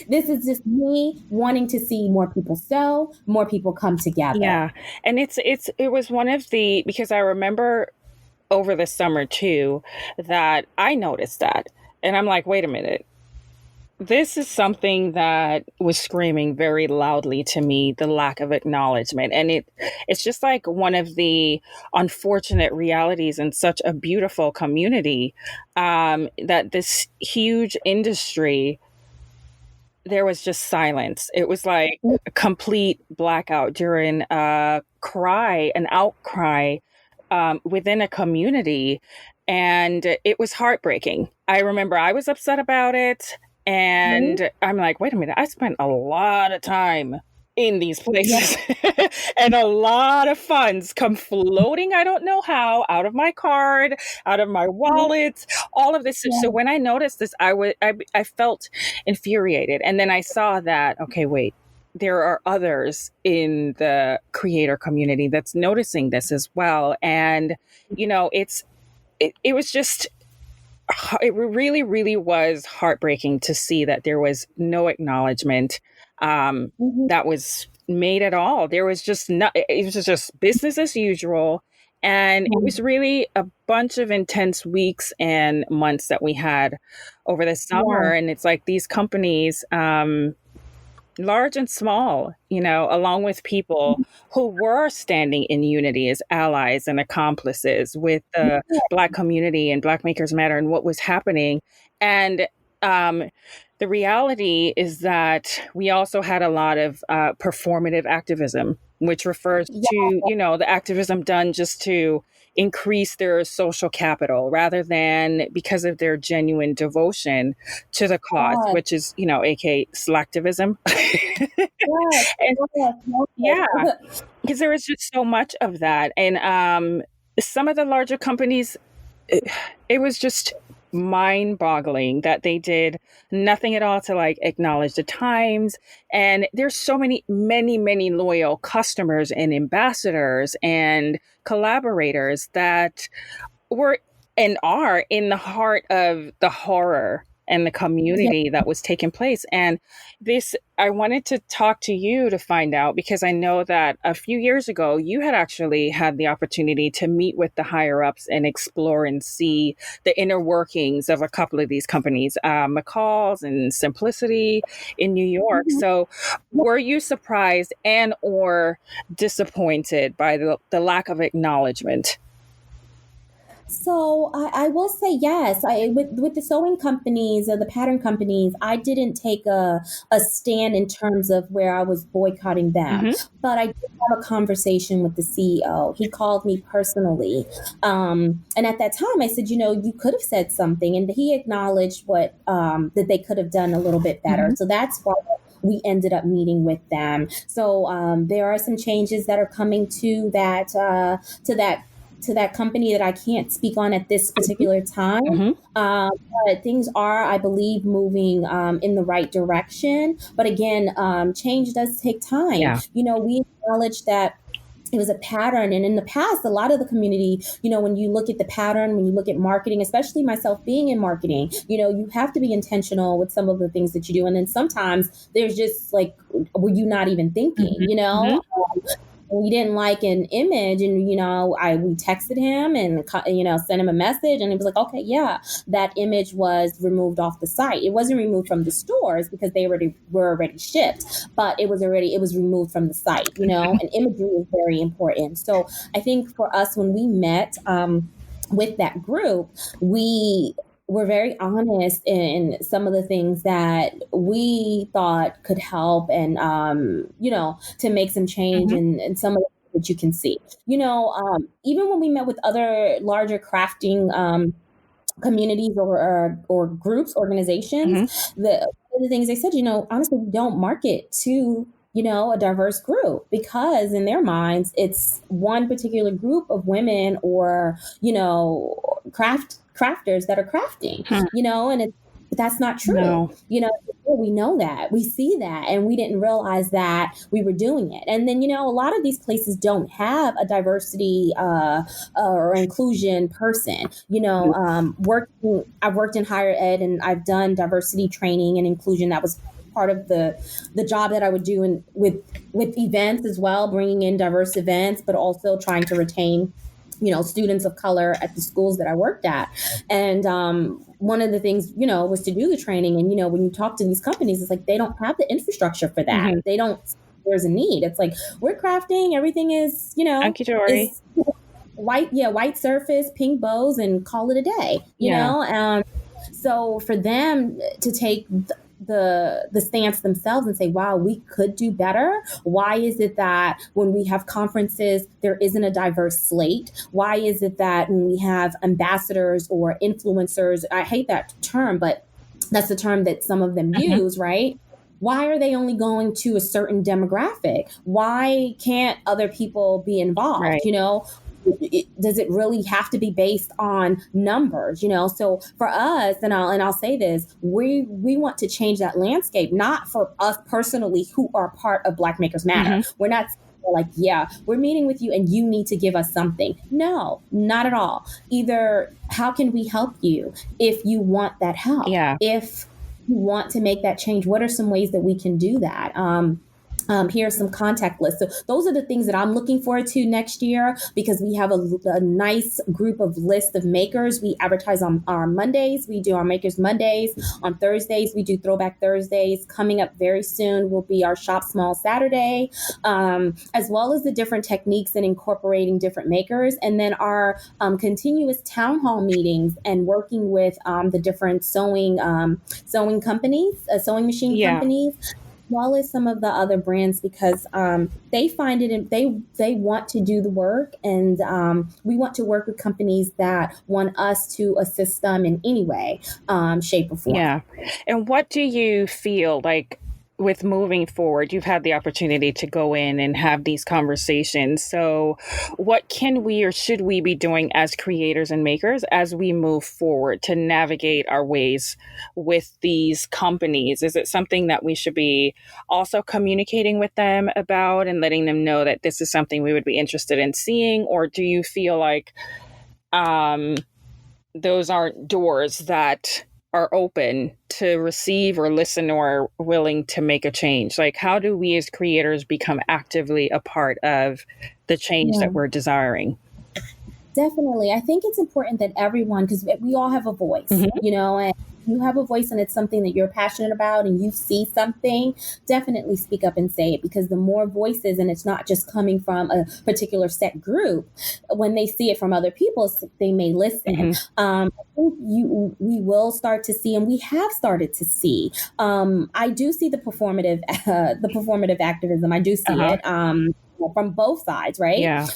This is just me wanting to see more people sew, more people come together. Yeah. And it was one of the, because I remember over the summer too, that I noticed that. And I'm like, wait a minute. This is something that was screaming very loudly to me, the lack of acknowledgement. And it's just like one of the unfortunate realities in such a beautiful community, that this huge industry, there was just silence. It was like a complete blackout during an outcry within a community. And it was heartbreaking. I remember I was upset about it. And I'm like, wait a minute, I spent a lot of time in these places and a lot of funds come floating, I don't know how, out of my card, out of my wallet, all of this. So when I noticed this, I felt infuriated. And then I saw that, okay, wait, there are others in the creator community that's noticing this as well. And, it was just, it really, really was heartbreaking to see that there was no acknowledgement Mhm. that was made at all. There was just not, it was just business as usual. And it was really a bunch of intense weeks and months that we had over the Yeah. summer. And it's like these companies, large and small, along with people who were standing in unity as allies and accomplices with the Black community and Black Makers Matter and what was happening. And um, the reality is that we also had a lot of performative activism, which refers Yeah. to, the activism done just to increase their social capital rather than because of their genuine devotion to the cause, Yes. which is, aka slacktivism. Yes. And Yes. yeah, Yes. because there was just so much of that. And some of the larger companies, it was just mind boggling that they did nothing at all to like acknowledge the times. And there's so many loyal customers and ambassadors and collaborators that were and are in the heart of the horror and the Yeah. community that was taking place. And this, I wanted to talk to you to find out because I know that a few years ago, you had actually had the opportunity to meet with the higher ups and explore and see the inner workings of a couple of these companies, McCall's and Simplicity in New York. Mhm. So were you surprised and or disappointed by the lack of acknowledgement? So I will say yes. With the sewing companies or the pattern companies, I didn't take a stand in terms of where I was boycotting them, Hmm. but I did have a conversation with the CEO. He called me personally, and at that time, I said, you could have said something, and he acknowledged what that they could have done a little bit better. Hmm. So that's why we ended up meeting with them. So there are some changes that are coming to that company that I can't speak on at this particular time. Hmm. Um, but things are, I believe, moving in the right direction. But again, change does take time. Yeah. We acknowledge that it was a pattern. And in the past, a lot of the community, when you look at the pattern, when you look at marketing, especially myself being in marketing, you have to be intentional with some of the things that you do. And then sometimes there's just like, were you not even thinking, Hmm. Hmm. we didn't like an image, and we texted him and sent him a message, and it was like, okay, yeah, that image was removed off the site. It wasn't removed from the stores because they were already shipped, but it was removed from the site. And imagery is very important. So I think for us, when we met with that group, we were very honest in some of the things that we thought could help, and to make some change Hmm. in some of the things that you can see. Even when we met with other larger crafting communities or groups, Hmm. organizations, one of the things they said, honestly, we don't market to a diverse group because in their minds it's one particular group of women or crafters that are crafting, Hmm. and but that's not true. No. We know that, we see that, and we didn't realize that we were doing it. And then a lot of these places don't have a diversity or inclusion person. I've worked in higher ed, and I've done diversity training and inclusion. That was part of the job that I would do with events as well, bringing in diverse events, but also trying to retain students of color at the schools that I worked at. And one of the things, was to do the training. And, when you talk to these companies, it's like they don't have the infrastructure for that. Hmm. They don't, there's a need. It's like, we're crafting, everything is, Hunky dory. is white surface, pink bows, and call it a day, Yeah. So for them to take the stance themselves and say, wow, we could do better. Why is it that when we have conferences, there isn't a diverse slate? Why is it that when we have ambassadors or influencers, I hate that term, but that's the term that some of them Hmm. use, right? Why are they only going to a certain demographic? Why can't other people be involved? Right. Does it really have to be based on numbers? So for us, and I'll say this, we want to change that landscape, not for us personally who are part of Black Makers Matter. Hmm. We're not like, yeah, we're meeting with you and you need to give us something. No, not at all. Either how can we help you if you want that help? Yeah. If you want to make that change, what are some ways that we can do that? Here are some contact lists. So those are the things that I'm looking forward to next year, because we have a nice group of list of makers. We advertise on our Mondays. We do our Makers Mondays. On Thursdays, we do Throwback Thursdays. Coming up very soon will be our Shop Small Saturday, as well as the different techniques and incorporating different makers. And then our continuous town hall meetings and working with the different sewing companies, sewing machine companies, well as some of the other brands, because they find it and they want to do the work, and we want to work with companies that want us to assist them in any way, shape, or form. Yeah. And what do you feel like with moving forward? You've had the opportunity to go in and have these conversations. So what can we or should we be doing as creators and makers as we move forward to navigate our ways with these companies? Is it something that we should be also communicating with them about and letting them know that this is something we would be interested in seeing? Or do you feel like those aren't doors that are open to receive or listen or willing to make a change? Like, how do we as creators become actively a part of the change that we're desiring? Definitely. I think it's important that everyone, because we all have a voice, you know, and you have a voice and it's something that you're passionate about and you see something, definitely speak up and say it, because the more voices, and it's not just coming from a particular set group, when they see it from other people, they may listen. I think we will start to see, and we have started to see. I do see the performative activism. I do see it from both sides, right? Yeah.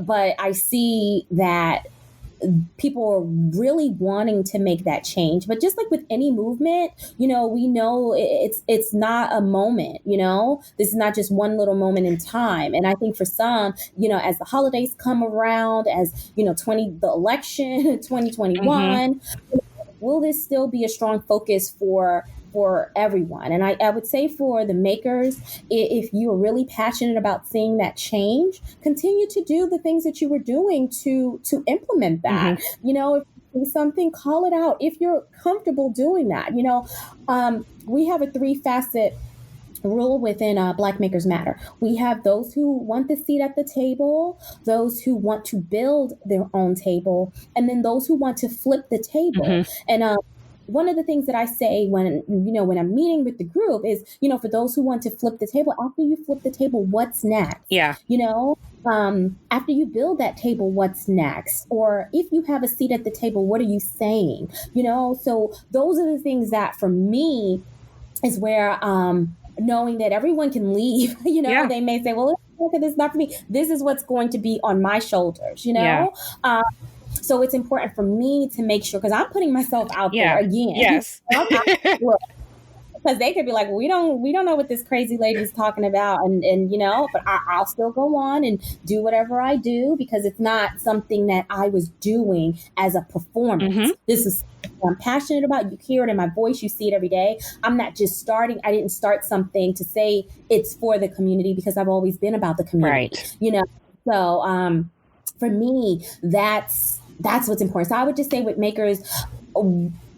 But I see that people are really wanting to make that change. But just like with any movement, you know, we know it's not a moment, you know, this is not just one little moment in time. And I think for some, you know, as the holidays come around, as, you know, the election, 2021, will this still be a strong focus for everyone? And I would say for the makers, if you are really passionate about seeing that change, continue to do the things that you were doing to implement that. You know, if you see something, call it out if you're comfortable doing that. You know, we have a 3-facet rule within Black Makers Matter. We have those who want the seat at the table, those who want to build their own table, and then those who want to flip the table. And one of the things that I say when I'm meeting with the group is, you know, for those who want to flip the table, after you flip the table, what's next? Yeah. You know, after you build that table, what's next? Or if you have a seat at the table, what are you saying? You know, so those are the things that for me is where, knowing that everyone can leave, you know, they may say, well, this is not for me. This is what's going to be on my shoulders, you know? So it's important for me to make sure, because I'm putting myself out there again. Yes. Because they could be like, we don't know what this crazy lady is talking about, and you know, but I'll still go on and do whatever I do, because it's not something that I was doing as a performance. This is something I'm passionate about. You hear it in my voice. You see it every day. I'm not just starting. I didn't start something to say it's for the community, because I've always been about the community. Right. You know, so for me, that's what's important. So I would just say with makers,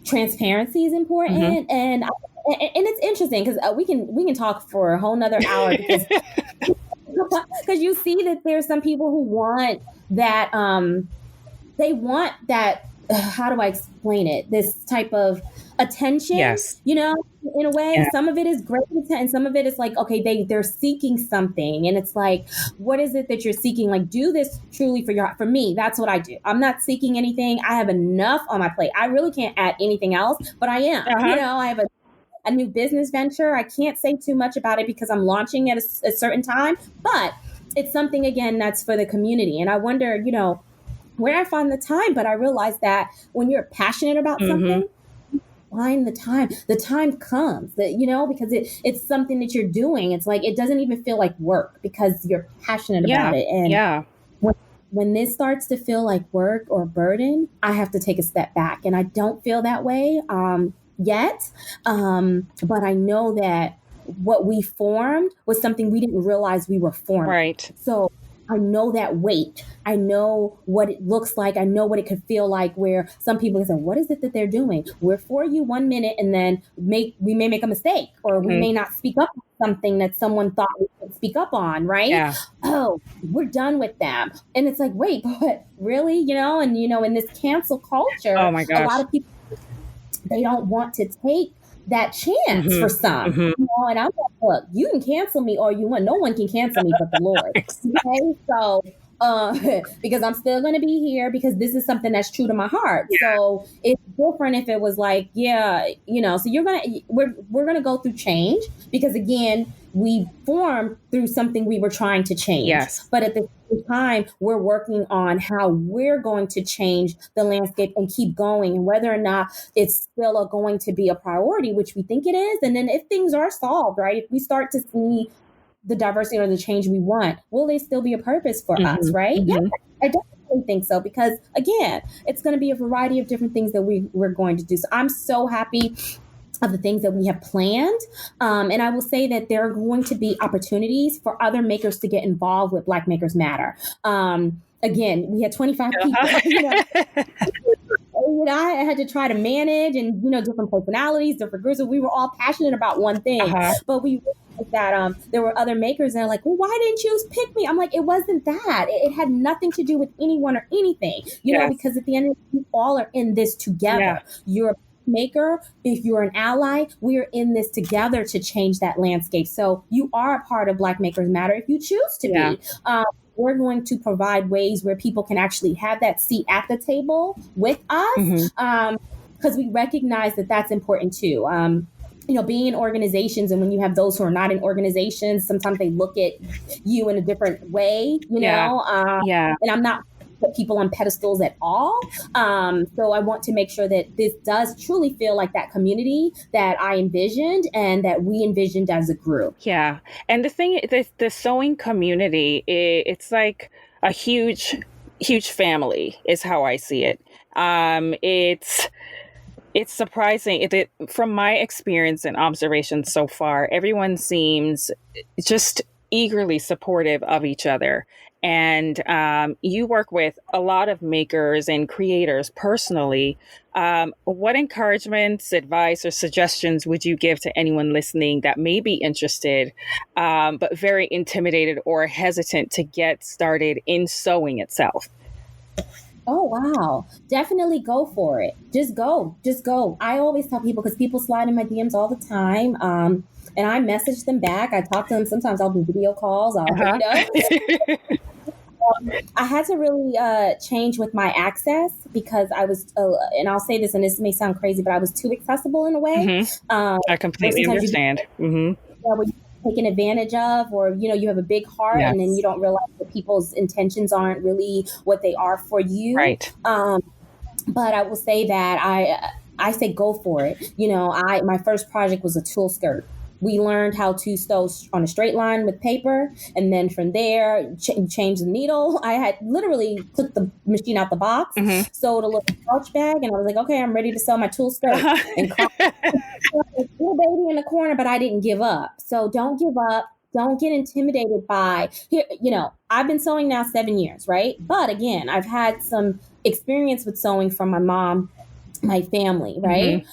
transparency is important, and it's interesting because we can talk for a whole nother hour, because you see that there's some people who want that. They want that. How do I explain it? This type of attention. Yes. You know, in a way, some of it is great, and some of it is like, okay, they're seeking something, and it's like, what is it that you're seeking? Like, do this truly for me. That's what I do. I'm not seeking anything. I have enough on my plate. I really can't add anything else, but I am. You know, I have a new business venture. I can't say too much about it because I'm launching at a certain time, but it's something, again, that's for the community. And I wonder, you know, where I find the time, but I realize that when you're passionate about something, find the time comes, that, you know, because it's something that you're doing. It's like, it doesn't even feel like work because you're passionate about it. And when this starts to feel like work or burden, I have to take a step back, and I don't feel that way yet. But I know that what we formed was something we didn't realize we were forming. Right. So I know that weight. I know what it looks like. I know what it could feel like, where some people can say, what is it that they're doing? We're for you 1 minute, and then we may make a mistake, or we may not speak up on something that someone thought we could speak up on, right? Yeah. Oh, we're done with them. And it's like, wait, but really? And in this cancel culture, oh my gosh, a lot of people, they don't want to take that chance for some. And I'm like, look, you can cancel me all you want. No one can cancel me but the Lord. Okay, so because I'm still going to be here, because this is something that's true to my heart. Yeah. So it's different if it was like, so we're going to go through change, because again, we formed through something we were trying to change. Yes. But at the same time, we're working on how we're going to change the landscape and keep going, and whether or not it's still going to be a priority, which we think it is. And then if things are solved, right, if we start to see the diversity or the change we want, will there still be a purpose for us, right? Yeah, I definitely think so, because again, it's going to be a variety of different things that we're going to do. So I'm so happy of the things that we have planned. And I will say that there are going to be opportunities for other makers to get involved with Black Makers Matter. Again, we had 25 people, I had to try to manage, and, different personalities, different groups. And we were all passionate about one thing, but we realized that there were other makers, and they're like, well, why didn't you pick me? I'm like, it wasn't that. It had nothing to do with anyone or anything, because at the end of the day, we all are in this together. Yeah. You're a maker. If you're an ally, we're in this together to change that landscape. So you are a part of Black Makers Matter if you choose to be. We're going to provide ways where people can actually have that seat at the table with us, because we recognize that that's important too. Being in organizations, and when you have those who are not in organizations, sometimes they look at you in a different way, and I'm not put people on pedestals at all. So I want to make sure that this does truly feel like that community that I envisioned and that we envisioned as a group. Yeah. And the thing, the sewing community, it's like a huge, huge family is how I see it. It's surprising from my experience and observation so far, everyone seems just eagerly supportive of each other. And you work with a lot of makers and creators personally. What encouragements, advice, or suggestions would you give to anyone listening that may be interested, but very intimidated or hesitant to get started in sewing itself? Oh, wow. Definitely go for it. Just go. I always tell people, because people slide in my DMs all the time. And I message them back. I talk to them. Sometimes I'll do video calls. I had to really change with my access, because I was, and I'll say this, and this may sound crazy, but I was too accessible in a way. I completely understand. Where you're taken advantage of, or, you have a big heart, and then you don't realize that people's intentions aren't really what they are for you. Right. But I will say that I say go for it. My first project was a tulle skirt. We learned how to sew on a straight line with paper, and then from there, change the needle. I had literally took the machine out the box, sewed a little pouch bag, and I was like, okay, I'm ready to sew my tulle skirt. And little baby in the corner, but I didn't give up. So don't give up. Don't get intimidated by here. I've been sewing now 7 years, right? But again, I've had some experience with sewing from my mom, my family, right?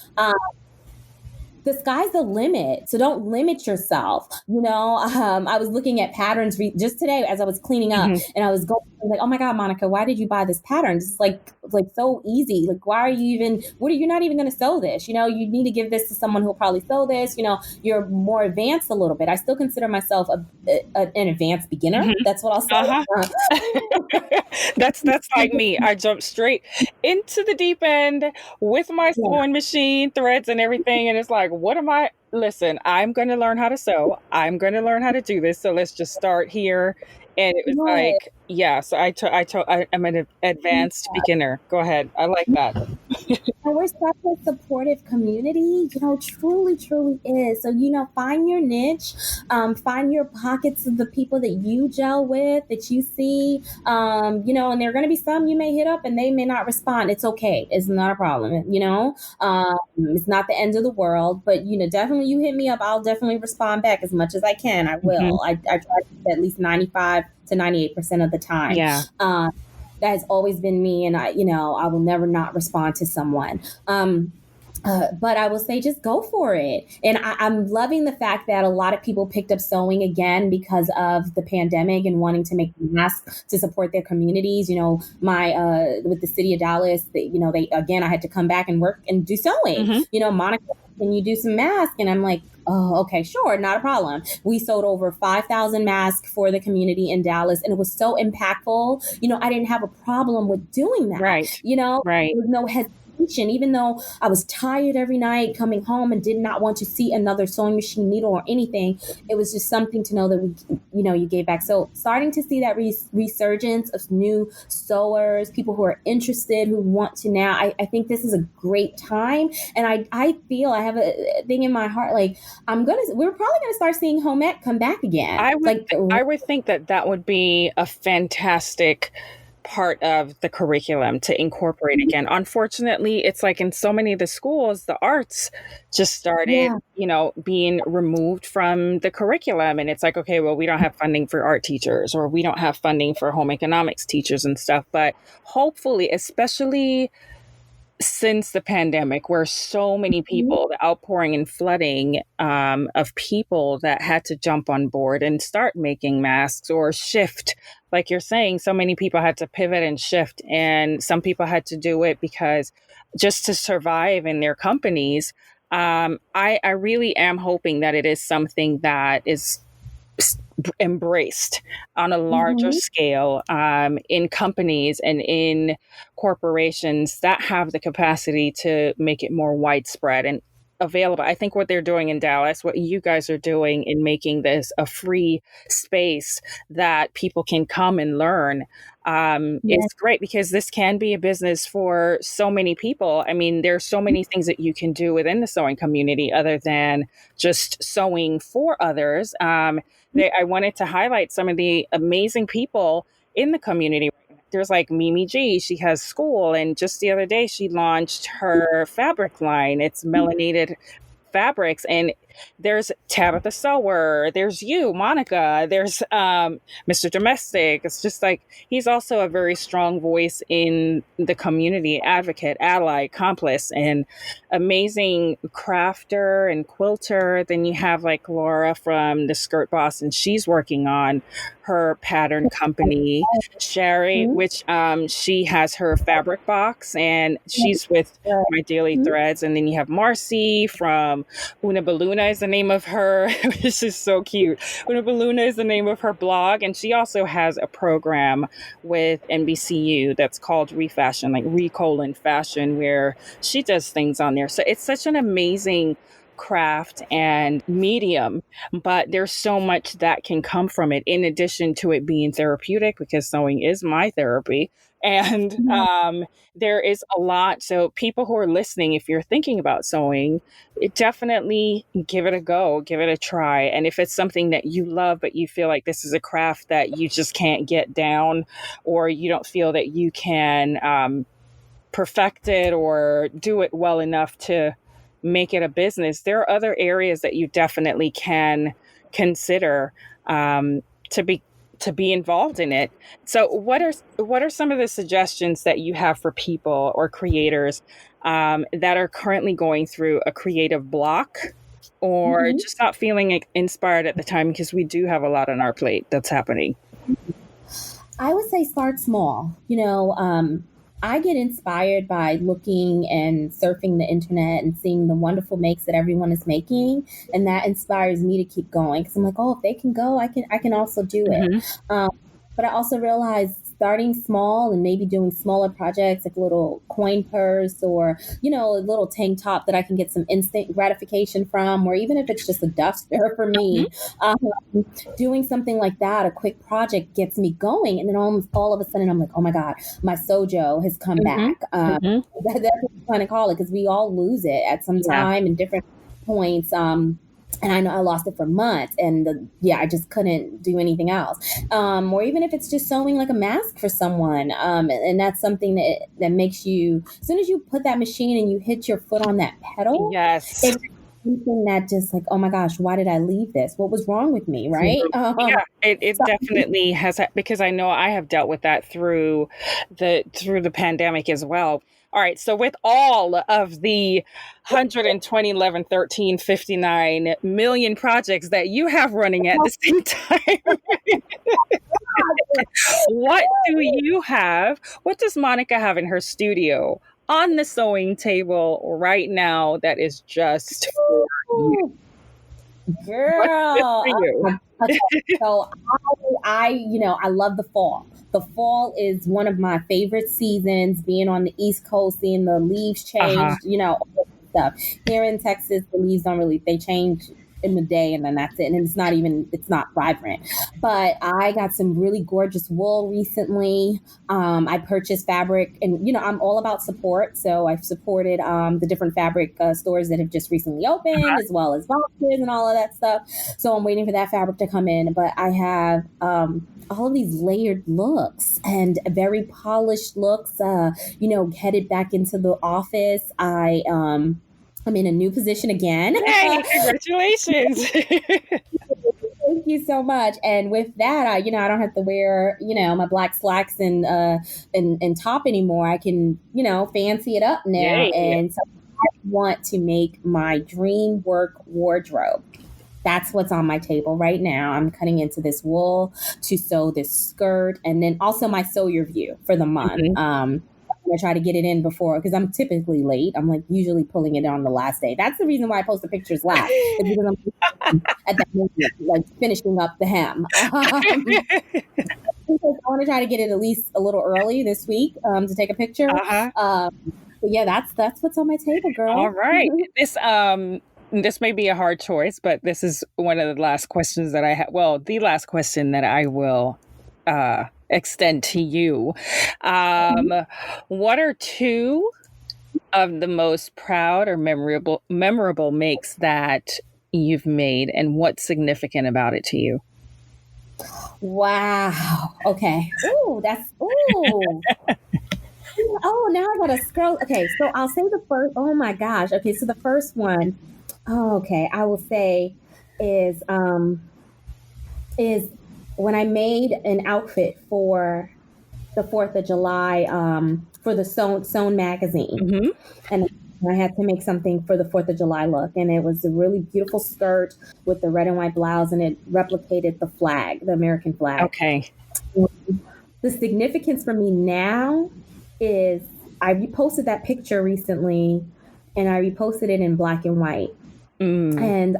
The sky's the limit. So don't limit yourself. I was looking at patterns just today as I was cleaning up, and I was like, oh my God, Monica, why did you buy this pattern? It's like so easy. Like, why are you you're not even going to sew this? You need to give this to someone who'll probably sew this. You're more advanced a little bit. I still consider myself an advanced beginner. That's what I'll say. That's like me. I jumped straight into the deep end with my sewing machine, threads and everything. And it's like, listen, I'm going to learn how to sew. I'm going to learn how to do this. So let's just start here. And it was like, Yeah, so I'm an advanced beginner. Go ahead. I like that. And we're such a supportive community, truly, truly is. So, find your niche, find your pockets of the people that you gel with, that you see, and there are going to be some you may hit up and they may not respond. It's okay. It's not a problem. It's not the end of the world, but, definitely you hit me up. I'll definitely respond back as much as I can. I Mhm. will. I try to at least 95 to 98% of the time. Yeah. That has always been me, and I will never not respond to someone. But I will say, just go for it. And I'm loving the fact that a lot of people picked up sewing again because of the pandemic and wanting to make masks to support their communities. My with the city of Dallas, they again, I had to come back and work and do sewing. Hmm. Monica, can you do some masks? And I'm like, oh, okay, sure, not a problem. We sold over 5,000 masks for the community in Dallas, and it was so impactful. I didn't have a problem with doing that. Right. There Right. was no hesitation, even though I was tired every night coming home and did not want to see another sewing machine needle or anything. It was just something to know that you gave back. So starting to see that resurgence of new sewers, people who are interested, who want to now. I think this is a great time, and I feel I have a thing in my heart, like we're probably gonna start seeing home ec come back again. Like, I would think that that would be a fantastic part of the curriculum to incorporate again. Unfortunately, it's like in so many of the schools, the arts just started, yeah, being removed from the curriculum. And it's like, okay, well, we don't have funding for art teachers, or we don't have funding for home economics teachers and stuff. But hopefully, especially since the pandemic, where so many people, the outpouring and flooding of people that had to jump on board and start making masks or shift, like you're saying, so many people had to pivot and shift, and some people had to do it because just to survive in their companies. I really am hoping that it is something that is embraced on a larger mm-hmm. scale in companies and in corporations that have the capacity to make it more widespread and available. I think what they're doing in Dallas, what you guys are doing in making this a free space that people can come and learn, Yeah. is great, because this can be a business for so many people. I mean, there's so many things that you can do within the sewing community other than just sewing for others. I wanted to highlight some of the amazing people in the community. There's like Mimi G. She has school, and just the other day she launched her fabric line. It's melanated fabrics, and there's Tabitha Sower, there's you, Monica, there's Mr. Domestic. It's just like he's also a very strong voice in the community, advocate, ally, accomplice, and amazing crafter and quilter. Then you have like Laura from the Skirt Boss, and she's working on her pattern company. Sherry, Mm-hmm. which she has her fabric box, and she's with My Daily Threads. And then you have Marcy from Una Baluna is the name of her, which is so cute. Una Baluna is the name of her blog, and she also has a program with NBCU that's called Refashion, like Recolon Fashion, where she does things on there. So it's such an amazing craft and medium, but there's so much that can come from it, in addition to it being therapeutic, because sewing is my therapy. And there is a lot. So people who are listening, if you're thinking about sewing, definitely give it a go, give it a try. And if it's something that you love, but you feel like this is a craft that you just can't get down, or you don't feel that you can perfect it or do it well enough to make it a business, there are other areas that you definitely can consider to be involved in it. So what are some of the suggestions that you have for people or creators that are currently going through a creative block, or Mm-hmm. just not feeling inspired at the time, because we do have a lot on our plate that's happening? I would say start small. I get inspired by looking and surfing the internet and seeing the wonderful makes that everyone is making, and that inspires me to keep going because I'm like, oh, if they can go, I can also do it. Hmm. Um, but I also realize starting small and maybe doing smaller projects like a little coin purse or, a little tank top that I can get some instant gratification from, or even if it's just a duster for me, um, doing something like that, a quick project gets me going. And then all of a sudden I'm like, oh my God, my sojo has come back. That's what I'm trying to call it, because we all lose it at some Yeah. time and different points. And I know I lost it for months, and I just couldn't do anything else. Or even if it's just sewing like a mask for someone, and that's something that makes you, as soon as you put that machine and you hit your foot on that pedal, Yes. it's something that just like, oh my gosh, why did I leave this? What was wrong with me, right? Yeah, it definitely has, because I know I have dealt with that through the pandemic as well. All right, so with all of the 120, 11, 13, 59 million projects that you have running at the same time, what does Monica have in her studio on the sewing table right now that is just for you? What's just Girl. for you? Okay, so I love the fall. The fall is one of my favorite seasons, being on the East Coast, seeing the leaves Uh-huh. change, all that stuff. Here in Texas, the leaves they change in the day and then that's it. And it's not vibrant. But I got some really gorgeous wool recently. I purchased fabric, and I'm all about support. So I've supported the different fabric stores that have just recently opened, as well as boxes and all of that stuff. So I'm waiting for that fabric to come in. But I have all of these layered looks and very polished looks, headed back into the office. I'm in a new position again. Yay, congratulations. Thank you so much. And with that, I don't have to wear, my black slacks and top anymore. I can, fancy it up now. Yay. And so I want to make my dream work wardrobe. That's what's on my table right now. I'm cutting into this wool to sew this skirt, and then also my sew your view for the month. I'm gonna try to get it in before, because I'm typically late. I'm like usually pulling it on the last day. That's the reason why I post the pictures last, is because I'm at that moment, like finishing up the hem. Because I want to try to get it at least a little early this week to take a picture. But yeah, that's what's on my table, girl. All right. This may be a hard choice, but this is one of the last questions that I have. Well, the last question that I will extend to you. What are two of the most proud or memorable makes that you've made, and what's significant about it to you? Wow. Okay. Ooh. Oh, now I gotta scroll. Okay, so I'll say the first. Oh my gosh. Okay, so the first one. Oh, okay, I will say is is when I made an outfit for the 4th of July, for the Sewn magazine. And I had to make something for the 4th of July look. And it was a really beautiful skirt with the red and white blouse, and it replicated the flag, the American flag. Okay. The significance for me now is I reposted that picture recently, and I reposted it in black and white. And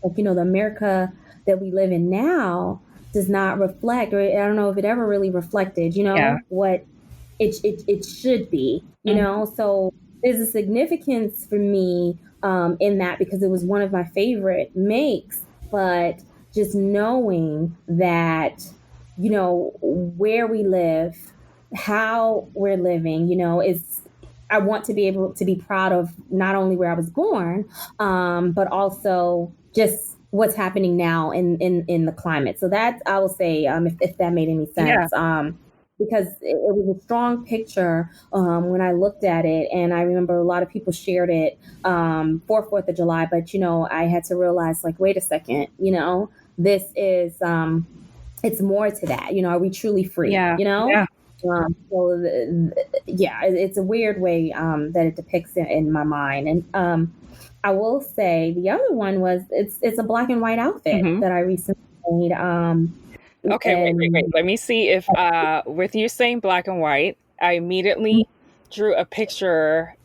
the America that we live in now does not reflect, or I don't know if it ever really reflected, what it should be, So there's a significance for me in that, because it was one of my favorite makes. But just knowing that, where we live, how we're living, is, I want to be able to be proud of not only where I was born, but also just what's happening now in the climate. So that, I will say, if that made any sense, because it was a strong picture when I looked at it, and I remember a lot of people shared it for 4th of July. But I had to realize, like, wait a second, this is it's more to that. Are we truly free? Yeah. It's a weird way that it depicts it in my mind. And I will say the other one was it's a black and white outfit that I recently made. Okay, wait. Let me see if with you saying black and white, I immediately drew a picture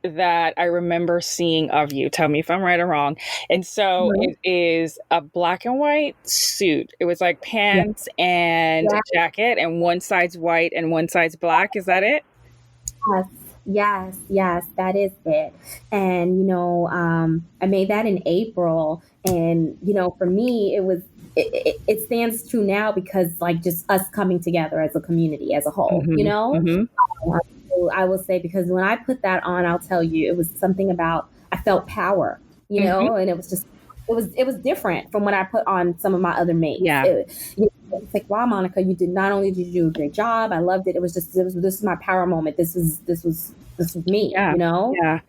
that I remember seeing of you. Tell me if I'm right or wrong. And so it is a black and white suit. It was like Yes, pants and jacket, and one side's white and one side's black. Is that it? yes, yes, that is it. And I made that in April, and for me, it stands true now because like just us coming together as a community as a whole. So I will say, because when I put that on, I'll tell you, it was something about, I felt power, and it was just, it was different from when I put on some of my other mates. Yeah. It's like, wow, Monica, not only did you do a great job, I loved it. It was just, this is my power moment. This was me, Yeah. Yeah.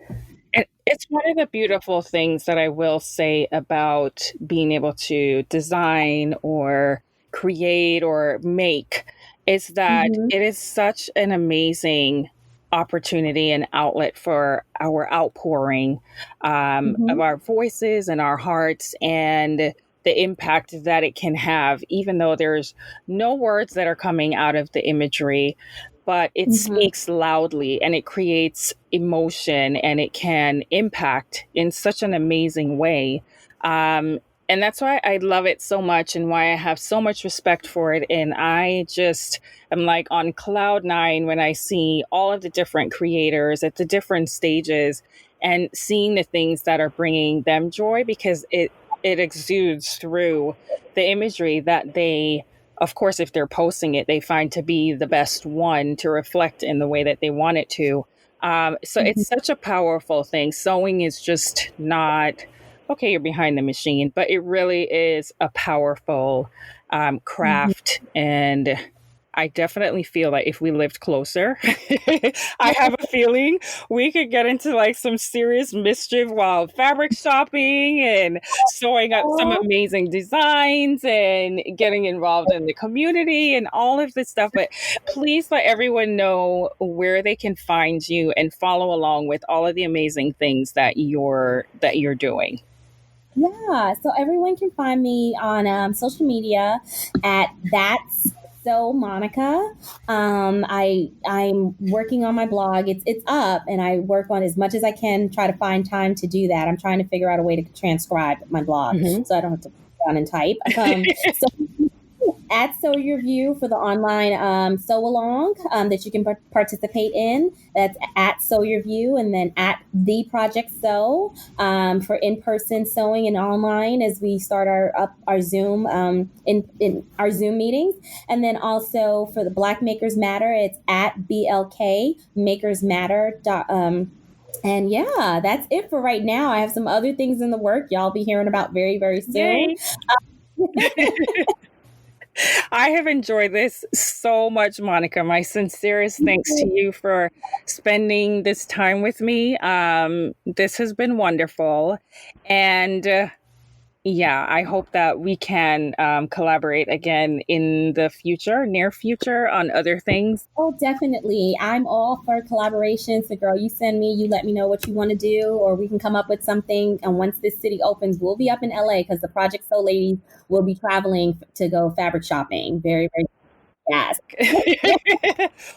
And it's one of the beautiful things that I will say about being able to design or create or make is that it is such an amazing opportunity and outlet for our outpouring of our voices and our hearts, and the impact that it can have, even though there's no words that are coming out of the imagery, but it speaks loudly and it creates emotion and it can impact in such an amazing way. And that's why I love it so much and why I have so much respect for it. And I just am like on cloud nine when I see all of the different creators at the different stages and seeing the things that are bringing them joy, because it exudes through the imagery that they, of course, if they're posting it, they find to be the best one to reflect in the way that they want it to. So it's such a powerful thing. Sewing is just not, okay, you're behind the machine, but it really is a powerful craft. And I definitely feel like if we lived closer, I have a feeling we could get into like some serious mischief while fabric shopping and sewing up some amazing designs and getting involved in the community and all of this stuff. But please let everyone know where they can find you and follow along with all of the amazing things that you're doing. Yeah, so everyone can find me on social media at That's So Monica. I'm working on my blog. It's up, and I work on as much as I can. Try to find time to do that. I'm trying to figure out a way to transcribe my blog, so I don't have to put down and type. So at Sew Your View for the online sew along that you can participate in. That's at Sew Your View, and then at The Project Sew for in-person sewing and online as we start our Zoom in our Zoom meetings. And then also for the Black Makers Matter, it's at BLK Makers Matter. And yeah, that's it for right now. I have some other things in the work y'all be hearing about very, very soon. I have enjoyed this so much, Monica. My sincerest thanks to you for spending this time with me. This has been wonderful. And yeah, I hope that we can collaborate again in the near future on other things. Oh, definitely. I'm all for collaboration. So, girl, you send me, you let me know what you want to do, or we can come up with something. And once this city opens, we'll be up in LA because the Project Soul ladies will be traveling to go fabric shopping. Very, very fast.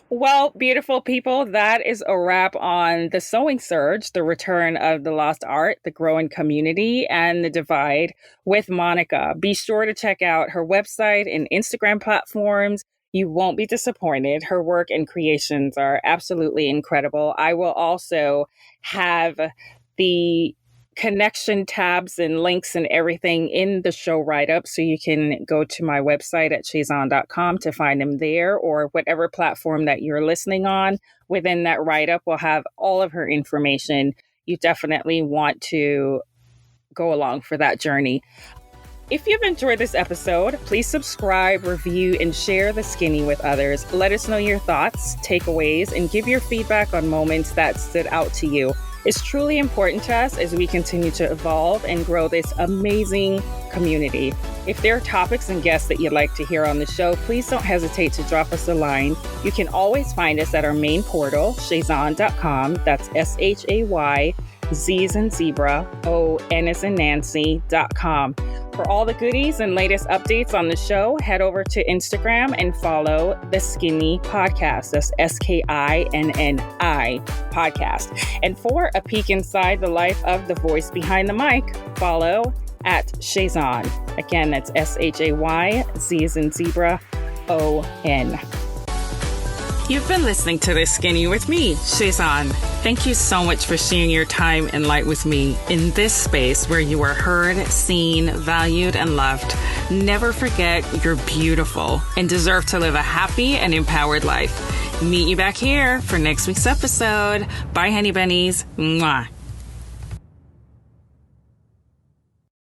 Well, beautiful people, that is a wrap on the Sewing Surge, the return of the lost art, the growing community, and the divide with Monica. Be sure to check out her website and Instagram platforms. You won't be disappointed. Her work and creations are absolutely incredible. I will also have the connection tabs and links and everything in the show write-up, so you can go to my website at chazon.com to find them there, or whatever platform that you're listening on. Within that write-up, we'll have all of her information. You definitely want to go along for that journey. If you've enjoyed this episode, please subscribe, review, and share The Skinny with others. Let us know your thoughts, takeaways, and give your feedback on moments that stood out to you. It's truly important to us as we continue to evolve and grow this amazing community. If there are topics and guests that you'd like to hear on the show, please don't hesitate to drop us a line. You can always find us at our main portal, chazon.com. That's SHAY, Z as in zebra, O, N as in Nancy.com. For all the goodies and latest updates on the show, head over to Instagram and follow the Skinny Podcast. That's SKINNI Podcast. And for a peek inside the life of the voice behind the mic, follow at Shazon. Again, that's SHAY, Z as in zebra, ON. You've been listening to This Skinny with me, Shazon. Thank you so much for sharing your time and light with me in this space where you are heard, seen, valued, and loved. Never forget you're beautiful and deserve to live a happy and empowered life. Meet you back here for next week's episode. Bye, honey bunnies. Mwah.